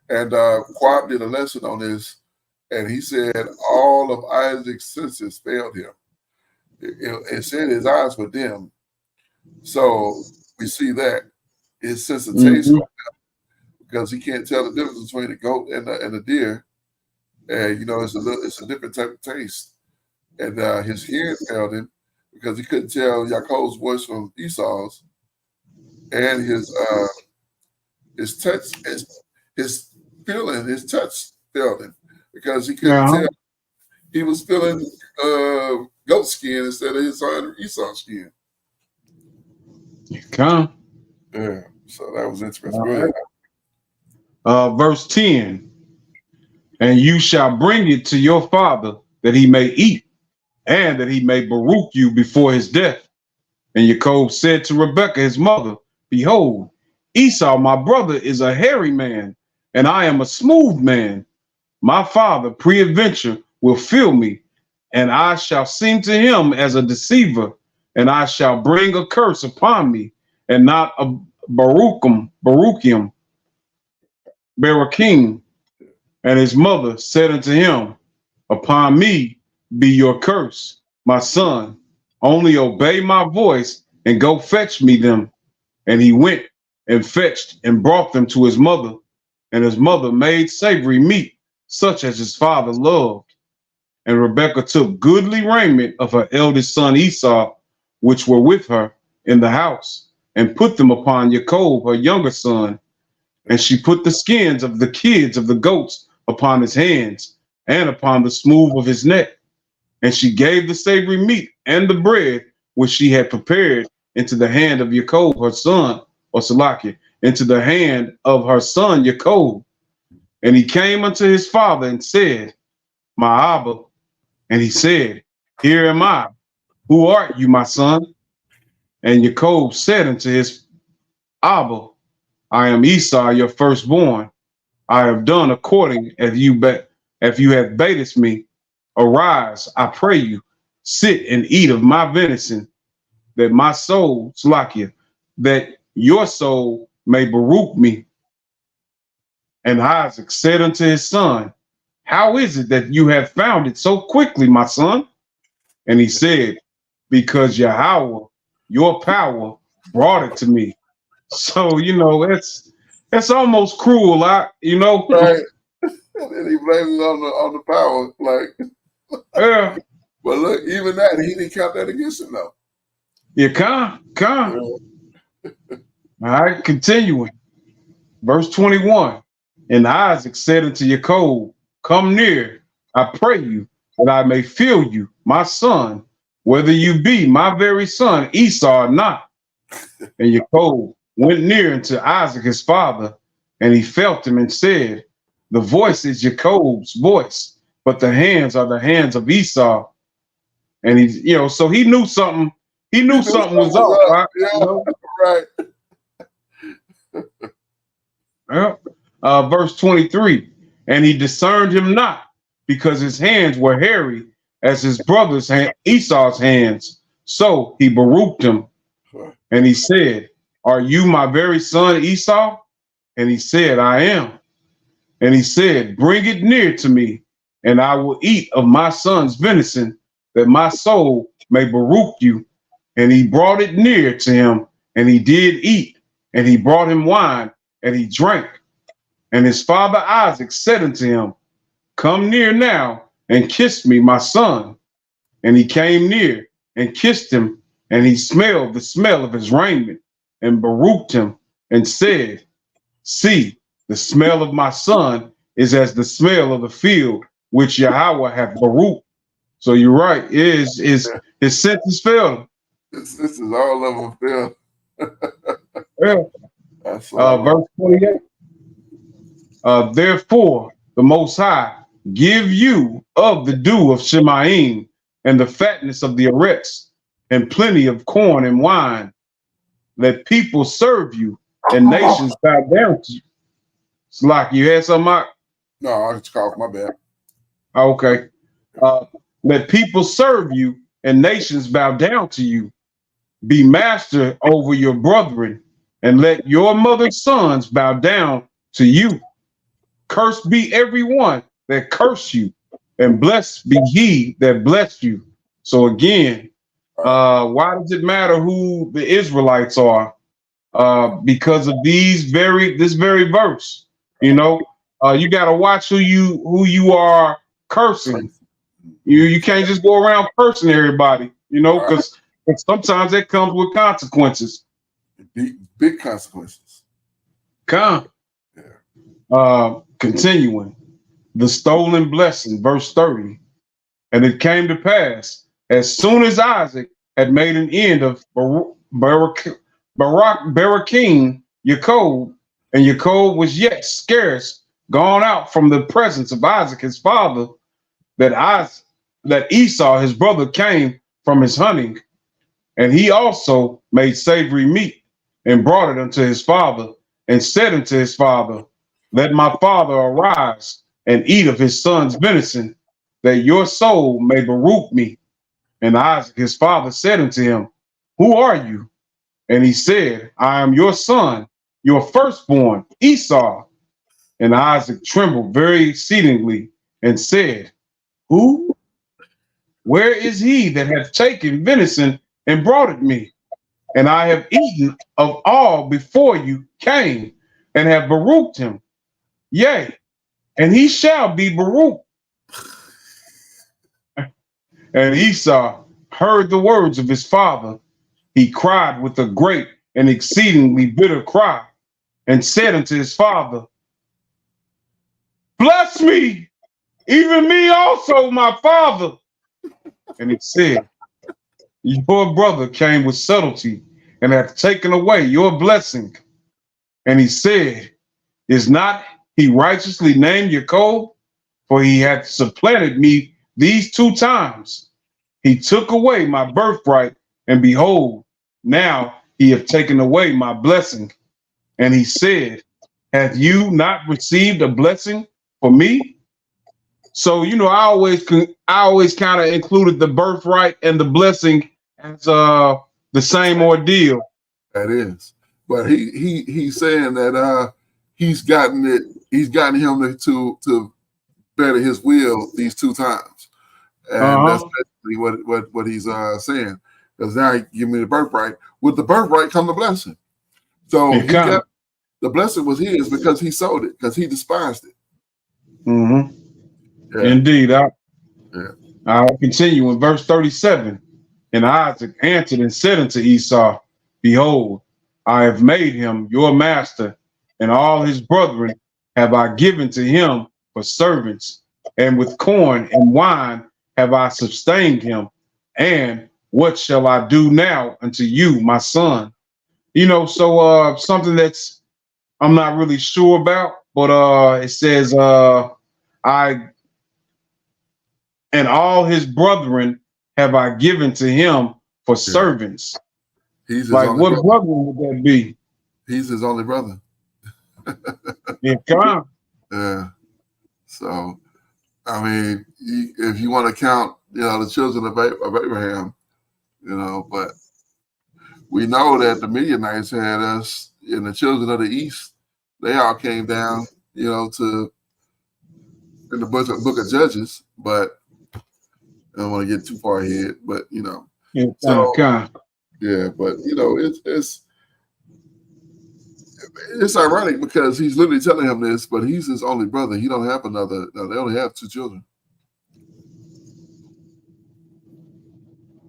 And Quab did a lesson on this, and he said all of Isaac's senses failed him. It said his eyes were dim, so we see that his sense of taste because he can't tell the difference between a goat and a deer. And it's a different type of taste, and his hearing failed him because he couldn't tell Jacob's voice from Esau's, and his touch, his touch failed him because he couldn't tell. He was feeling goat skin instead of his son Esau's skin. Come. Yeah, so that was interesting. Verse 10. And you shall bring it to your father, that he may eat, and that he may baruch you before his death. And Jacob said to Rebekah his mother, behold, Esau my brother is a hairy man, and I am a smooth man. My father peradventure will feel me, and I shall seem to him as a deceiver, and I shall bring a curse upon me, and not a baruchim. Berachim. And his mother said unto him, upon me be your curse, my son. Only obey my voice and go fetch me them. And he went and fetched and brought them to his mother. And his mother made savory meat, such as his father loved. And Rebekah took goodly raiment of her eldest son Esau, which were with her in the house, and put them upon Jacob, her younger son. And she put the skins of the kids of the goats upon his hands and upon the smooth of his neck. And she gave the savory meat and the bread which she had prepared into the hand of Jacob, her son, or Salaki, into the hand of her son Jacob. And he came unto his father and said, my Abba. And he said, here am I. Who art you, my son? And Jacob said unto his Abba, I am Esau, your firstborn. I have done according as you have badest me. Arise, I pray you, sit and eat of my venison, that my soul, Slakia, that your soul may Baruch me. And Isaac said unto his son, how is it that you have found it so quickly, my son? And he said, because Yahweh, your power, brought it to me. So, that's almost cruel, Right. And then he blames it on the power. Like, Yeah. But look, even that, he didn't count that against him, though. Yeah, come. All right, continuing. Verse 21. And Isaac said unto Jacob, come near, I pray you, that I may feel you, my son, whether you be my very son Esau or not. And Jacob went near unto Isaac his father, and he felt him and said, the voice is Jacob's voice, but the hands are the hands of Esau. And he, so he knew something. He knew something was up. Right? Yeah, right. Yeah. Verse 23. And he discerned him not, because his hands were hairy as his brother's Esau's hands. So he Baruched him. And he said, are you my very son Esau? And he said, I am. And he said, bring it near to me, and I will eat of my son's venison, that my soul may Baruch you. And he brought it near to him, and he did eat. And he brought him wine, and he drank. And his father Isaac said unto him, come near now, and kiss me, my son. And he came near, and kissed him, and he smelled the smell of his raiment, and Baruched him, and said, see, the smell of my son is as the smell of the field which Yahweh hath Baruched. So you're right. His sentence failed. This is all of them failed. Yeah. Verse 28. Therefore, the Most High give you of the dew of Shemaim, and the fatness of the arets, and plenty of corn and wine. Let people serve you, and nations bow down to you. It's like you had something, Mark? No, I just coughed, my bad. Okay. Let people serve you, and nations bow down to you. Be master over your brethren, and let your mother's sons bow down to you. Cursed be everyone that curse you, and blessed be he that bless you. So again, why does it matter who the Israelites are? Because of this very verse. You got to watch who you are cursing. You can't just go around cursing everybody. Because sometimes that comes with consequences. Big consequences. Continuing, the stolen blessing, verse 30. And it came to pass, as soon as Isaac had made an end of Berachim Jacob, and Jacob was yet scarce gone out from the presence of Isaac his father, that Esau his brother came from his hunting, and he also made savory meat and brought it unto his father, and said unto his father, let my father arise and eat of his son's venison, that your soul may Baruch me. And Isaac his father said unto him, who are you? And he said, I am your son, your firstborn, Esau. And Isaac trembled very exceedingly and said, who? Where is he that hath taken venison and brought it me? And I have eaten of all before you came, and have Baruched him. Yea, and he shall be Baruch. And Esau heard the words of his father. He cried with a great and exceedingly bitter cry, and said unto his father, bless me, even me also, my father. And he said, your brother came with subtlety, and hath taken away your blessing. And he said, is not he righteously named Jacob? For he hath supplanted me these 2 times. He took away my birthright, and behold, now he hath taken away my blessing. And he said, Have you not received a blessing for me? So, I always kind of included the birthright and the blessing as the same ordeal. That is. But he's saying that he's gotten him to better his will these 2 times. And that's basically what he's saying. Because now he give me the birthright. With the birthright come the blessing. So the blessing was his because he sold it, because he despised it. Mm-hmm. Yeah. Indeed. I'll continue in verse 37. And Isaac answered and said unto Esau, Behold, I have made him your master, and all his brethren have I given to him for servants, and with corn and wine have I sustained him. And what shall I do now unto you, my son? So something that's I'm not really sure about, but it says I and all his brethren have I given to him for servants. He's his like, only what brother. brethren would that be? He's his only brother. Yeah. So, I mean, if you want to count, the children of Abraham, but we know that the Midianites had us, and the children of the east, they all came down, to in the book of Judges, but I don't want to get too far ahead, but but it's ironic because he's literally telling him this, but he's his only brother. He don't have another. No, they only have 2 children.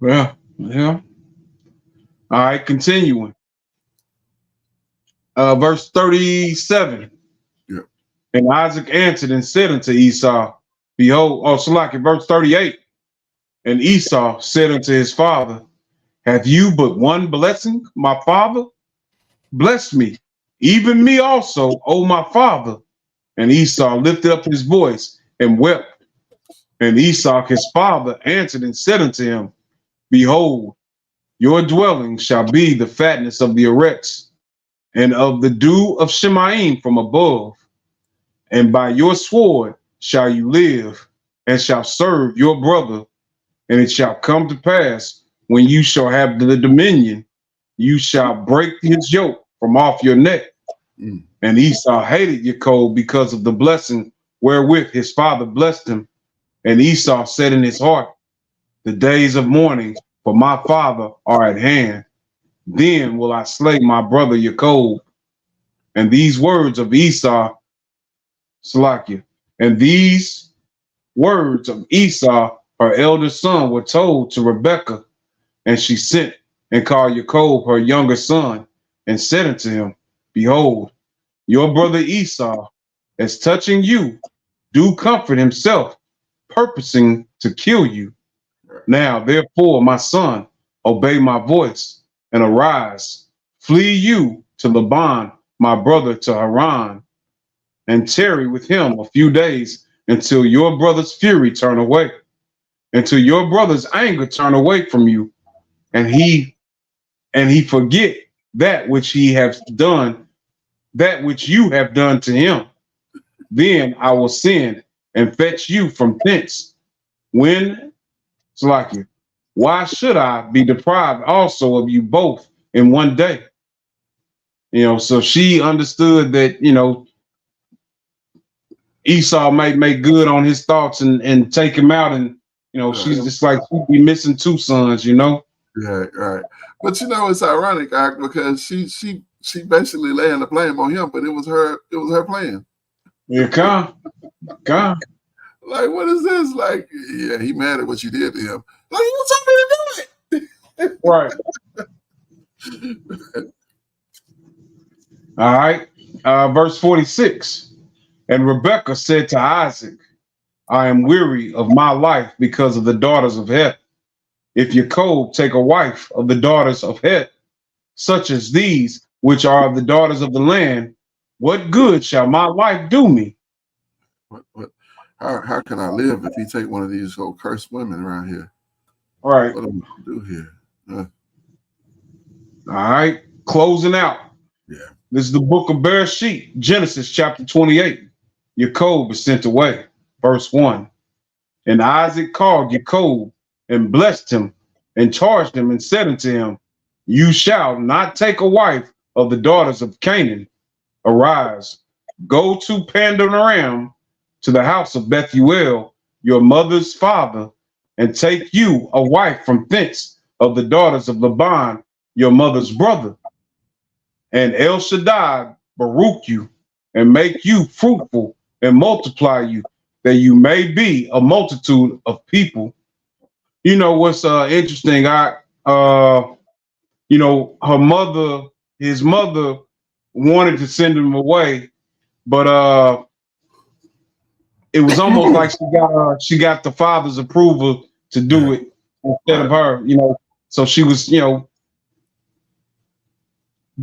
Yeah. All right, continuing. Verse 37. Yeah. And Isaac answered and said unto Esau, Behold, verse 38. And Esau said unto his father, Have you but one blessing, my father? Bless me, even me also, O my father. And Esau lifted up his voice and wept. And Esau his father answered and said unto him, Behold, your dwelling shall be the fatness of the erects, and of the dew of Shemaim from above. And by your sword shall you live, and shall serve your brother. And it shall come to pass, when you shall have the dominion, you shall break his yoke from off your neck. And Esau hated Jacob because of the blessing wherewith his father blessed him. And Esau said in his heart, The days of mourning for my father are at hand. Then will I slay my brother Jacob. And these words of Esau, her elder son, were told to Rebekah. And she sent and called Jacob her younger son, and said unto him, Behold, your brother Esau, as touching you, do comfort himself, purposing to kill you. Now, therefore, my son, obey my voice, and arise, flee you to Laban, my brother, to Haran, and tarry with him a few days, until your brother's fury turn away, until your brother's anger turn away from you, and he forget that which he has done, that which you have done to him. Then I will send and fetch you from thence. Why should I be deprived also of you both in one day? So she understood that, Esau might make good on his thoughts and take him out. And, she's just like, she'd be missing 2 sons, Yeah, right. But it's ironic, because she basically laying the blame on him, but it was her plan. Yeah, come. Like, what is this? Like, yeah, he mad at what you did to him. Like, you told me to do it. Right. All right. Verse 46. And Rebekah said to Isaac, I am weary of my life because of the daughters of Heth. If Jacob take a wife of the daughters of Heth, such as these, which are the daughters of the land, what good shall my life do me? How can I live if he take one of these old cursed women around here? Right. What am I do here? All right. Closing out. Yeah. This is the book of Bereshith, Genesis chapter 28. Jacob is sent away. Verse 1. And Isaac called Jacob and blessed him and charged him and said unto him, You shall not take a wife of the daughters of Canaan. Arise, go to Pandanaram, to the house of Bethuel, your mother's father, and take you a wife from thence of the daughters of Laban, your mother's brother. And El Shaddai baruch you, and make you fruitful, and multiply you, that you may be a multitude of people. You know what's interesting? His mother wanted to send him away, but it was almost like she got the father's approval to do it instead of her. So she was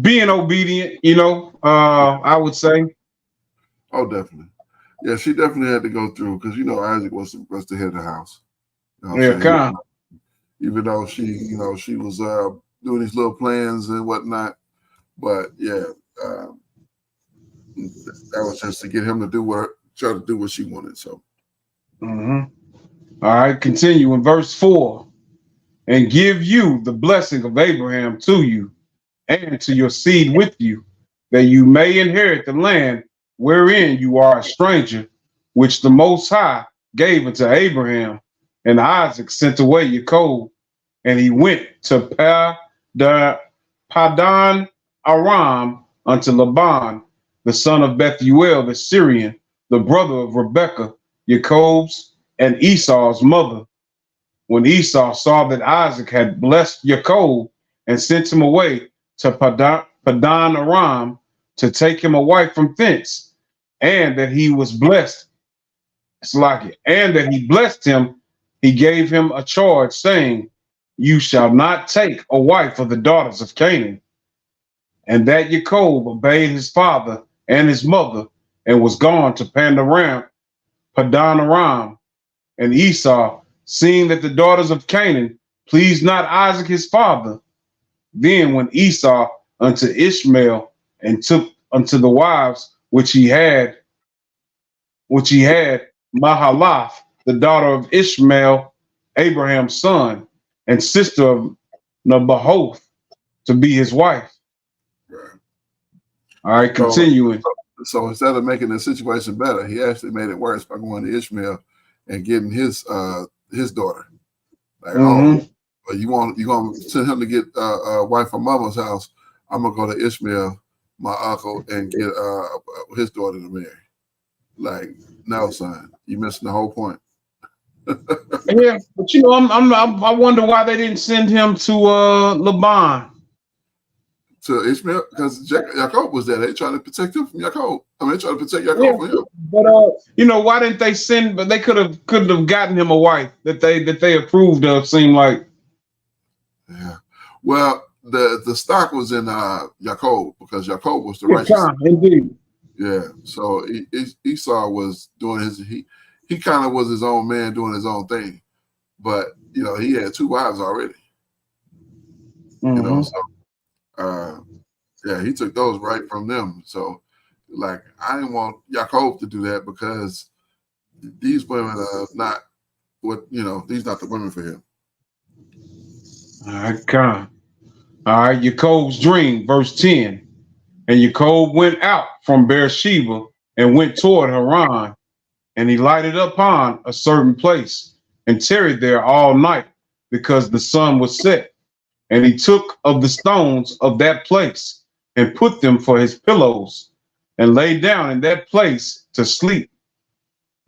being obedient. I would say. Oh, definitely. Yeah, she definitely had to go through because Isaac was the head of the house. Even though she was doing these little plans and whatnot, but yeah, that was just to get him to try to do what she wanted. So, all right, continue in verse 4, and give you the blessing of Abraham to you and to your seed with you, that you may inherit the land wherein you are a stranger, which the Most High gave unto Abraham. And Isaac sent away Jacob, and he went to Padan Aram unto Laban, the son of Bethuel the Syrian, the brother of Rebekah, Jacob's and Esau's mother. When Esau saw that Isaac had blessed Jacob and sent him away to Padan Aram to take him a wife from thence, and that he was blessed, and that he blessed him, he gave him a charge, saying, You shall not take a wife of the daughters of Canaan. And that Jacob obeyed his father and his mother, and was gone to Padan Aram. And Esau, seeing that the daughters of Canaan pleased not Isaac his father, then went Esau unto Ishmael, and took unto the wives which he had Mahalath, the daughter of Ishmael, Abraham's son, and sister of Nebahoth, to be his wife. right. All right, continuing. So instead of making the situation better, he actually made it worse by going to Ishmael and getting his daughter. Like, you gonna send him to get a wife from Mama's house? I'm gonna go to Ishmael, my uncle, and get his daughter to marry. Like, no, son, you missing the whole point. Yeah, but I wonder why they didn't send him to Laban. To Ishmael, because Jacob was there. They trying to protect him from Jacob. They trying to protect Jacob from him. But why didn't they send? But they couldn't have gotten him a wife that they approved of. Seemed like. Yeah. Well, the stock was in Jacob, because Jacob was the righteous. Indeed. Yeah. So Esau was doing he kind of was his own man doing his own thing, but he had two wives already. So he took those right from them. So, like, I didn't want Jacob to do that, because these women are not these not the women for him. All right, Jacob's dream, verse 10. And Jacob went out from Beersheba and went toward Haran, and he lighted upon a certain place and tarried there all night, because the sun was set. And he took of the stones of that place and put them for his pillows, and lay down in that place to sleep.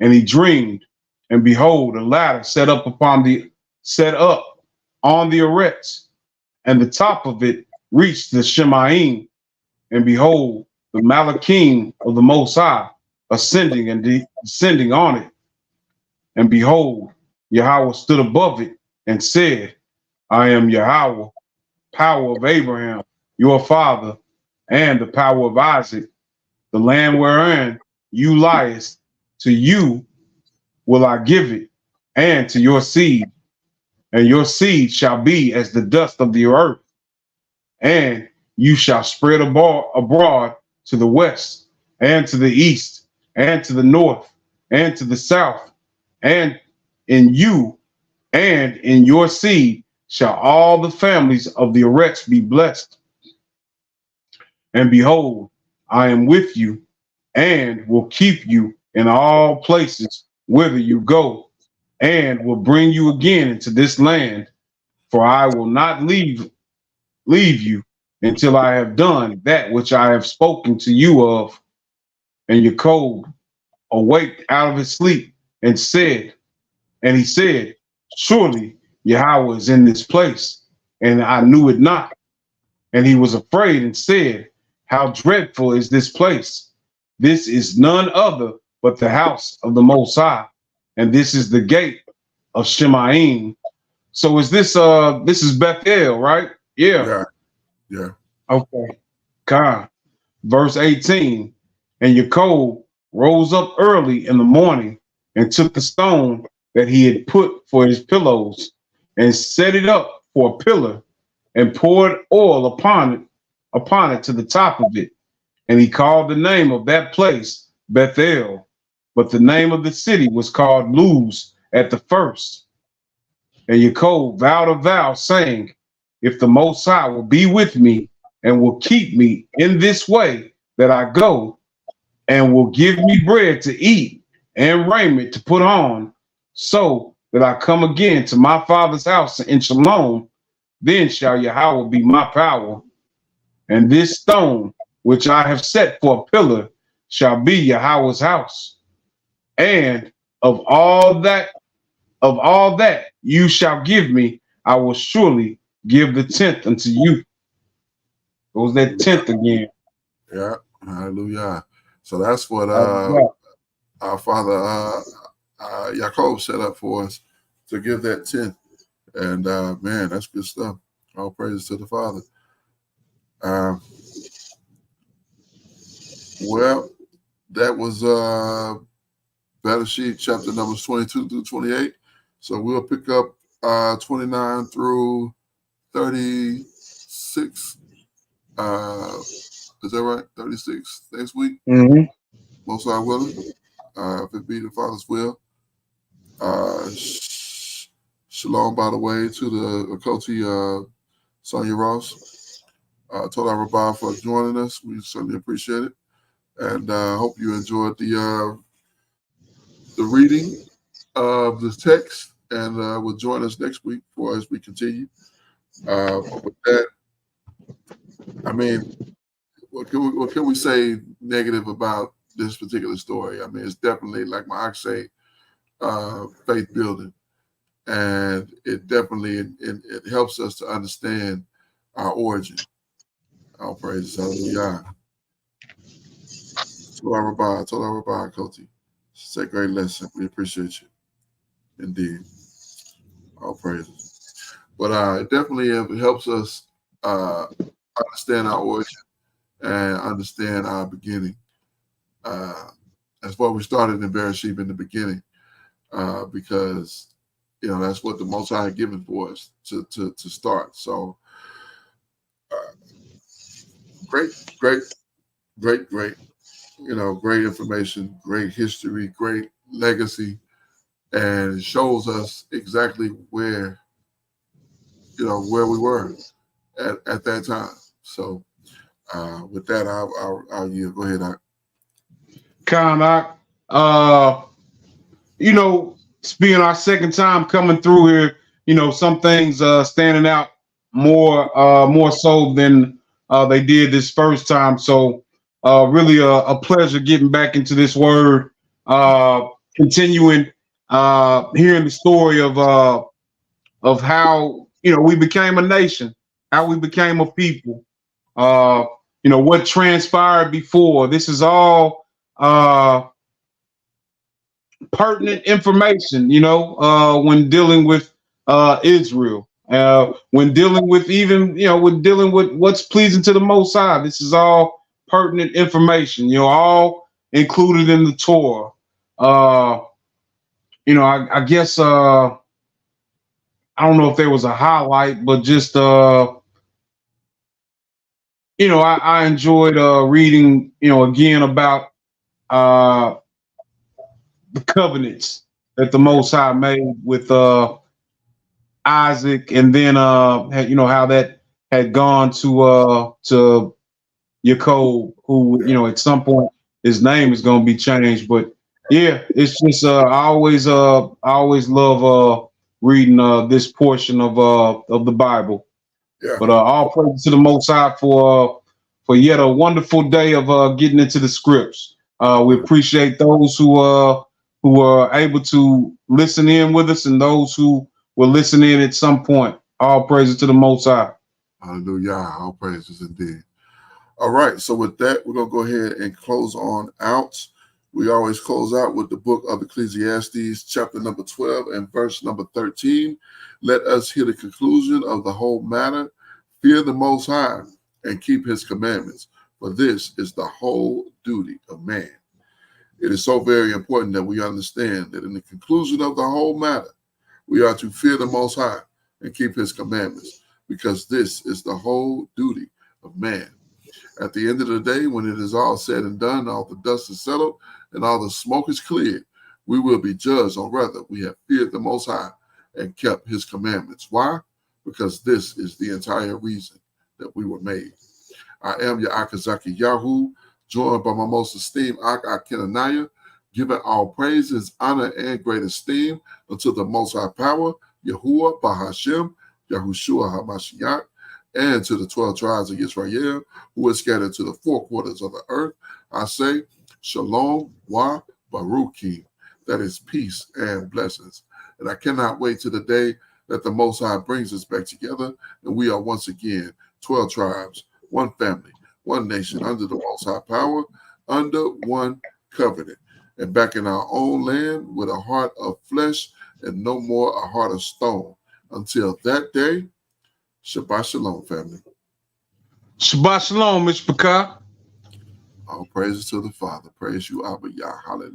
And he dreamed, and behold, a ladder set up on the arets, and the top of it reached the Shemaim. And behold, the Malachim of the Most High ascending and descending on it. And behold, Yahweh stood above it and said, I am Yahweh, power of Abraham, your father, and the power of Isaac. The land wherein you liest, to you will I give it, and to your seed. And your seed shall be as the dust of the earth, and you shall spread abroad to the west and to the east and to the north and to the south, and in you and in your seed shall all the families of the Eretz be blessed. And behold, I am with you and will keep you in all places whither you go, and will bring you again into this land, for I will not leave you until I have done that which I have spoken to you of. And Jacob awaked out of his sleep and he said, surely Yahweh is in this place, and I knew it not. And he was afraid and said, how dreadful is this place? This is none other but the house of the Most High, and this is the gate of Shemaim. So is this is Bethel, right? Yeah. Yeah. Okay. God. Verse 18. And Jacob rose up early in the morning and took the stone that he had put for his pillows and set it up for a pillar and poured oil upon it to the top of it. And he called the name of that place Bethel, but the name of the city was called Luz at the first. And Jacob vowed a vow, saying, if the Most High will be with me and will keep me in this way that I go, and will give me bread to eat and raiment to put on, so that I come again to my father's house in Shalom, then shall Yahweh be my power. And this stone which I have set for a pillar shall be Yahweh's house. And of all that you shall give me, I will surely give the tenth unto you. What was that tenth again? Yeah. Hallelujah. So that's what our father Jacob set up for us, to give that tenth. And man, that's good stuff. All praises to the Father. Well, that was Bereshith chapter numbers 22 through 28. So we'll pick up 29 through 36. Is that right? 36 next week. Mm-hmm. Most are willing. If it be the Father's will. Shalom, by the way, to the Okoti Sonia Ross. Toda Rabbah for joining us. We certainly appreciate it. And hope you enjoyed the reading of the text, and will join us next week for as we continue. With that, I mean, what can we say negative about this particular story? I mean, it's definitely, like my ox say, faith building, and it definitely it helps us to understand our origin. All praises, hallelujah. Toda Rabbah, Koti. It's a great lesson. We appreciate you. Indeed. All praises. But it definitely helps us understand our origin and understand our beginning. That's why we started in Bereshith in the beginning, because that's what the Most High had given for us to start. So great. Great information, great history, great legacy, and it shows us exactly where we were at that time. So with that, I'll yield. Go ahead, it's being our second time coming through here, some things standing out more so than they did this first time. So really a pleasure getting back into this word, continuing hearing the story of how we became a nation, how we became a people, what transpired before. This is all pertinent information, when dealing with Israel, when dealing with what's pleasing to the Most High. This is all pertinent information, all included in the Torah. I guess I don't know if there was a highlight, but just I enjoyed reading, again about uh, the covenants that the Most High made with Isaac, and then how that had gone to Yaakov, who at some point his name is going to be changed. But yeah, it's just I always love reading this portion of the Bible. Yeah. But all praise to the Most High for yet a wonderful day of getting into the scripts. We appreciate those who are able to listen in with us, and those who will listen in at some point. All praises to the Most High. Hallelujah. All praises indeed. All right. So with that, we're going to go ahead and close on out. We always close out with the book of Ecclesiastes, chapter number 12 and verse number 13. Let us hear the conclusion of the whole matter. Fear the Most High and keep his commandments, for this is the whole duty of man. It is so very important that we understand that in the conclusion of the whole matter, we are to fear the Most High and keep his commandments, because this is the whole duty of man. At the end of the day, when it is all said and done, all the dust is settled, and all the smoke is cleared, we will be judged on whether we have feared the Most High and kept his commandments. Why? Because this is the entire reason that we were made. I am your Akazaki Yahoo, joined by my most esteemed Ak Akenaniah, giving all praises, honor, and great esteem unto the Most High Power, Yahuwah Bahashem, Yahushua HaMashiach, and to the 12 tribes of Israel who are scattered to the four quarters of the earth. I say, Shalom wa Baruchi, that is peace and blessings. And I cannot wait to the day that the Most High brings us back together, and we are once again 12 tribes, one family, one nation, under the Most High Power, under one covenant, and back in our own land with a heart of flesh and no more a heart of stone. Until that day, Shabbat Shalom, family. Shabbat Shalom, Mr. Pekah. All praises to the Father. Praise you, Abba Yah. Hallelujah.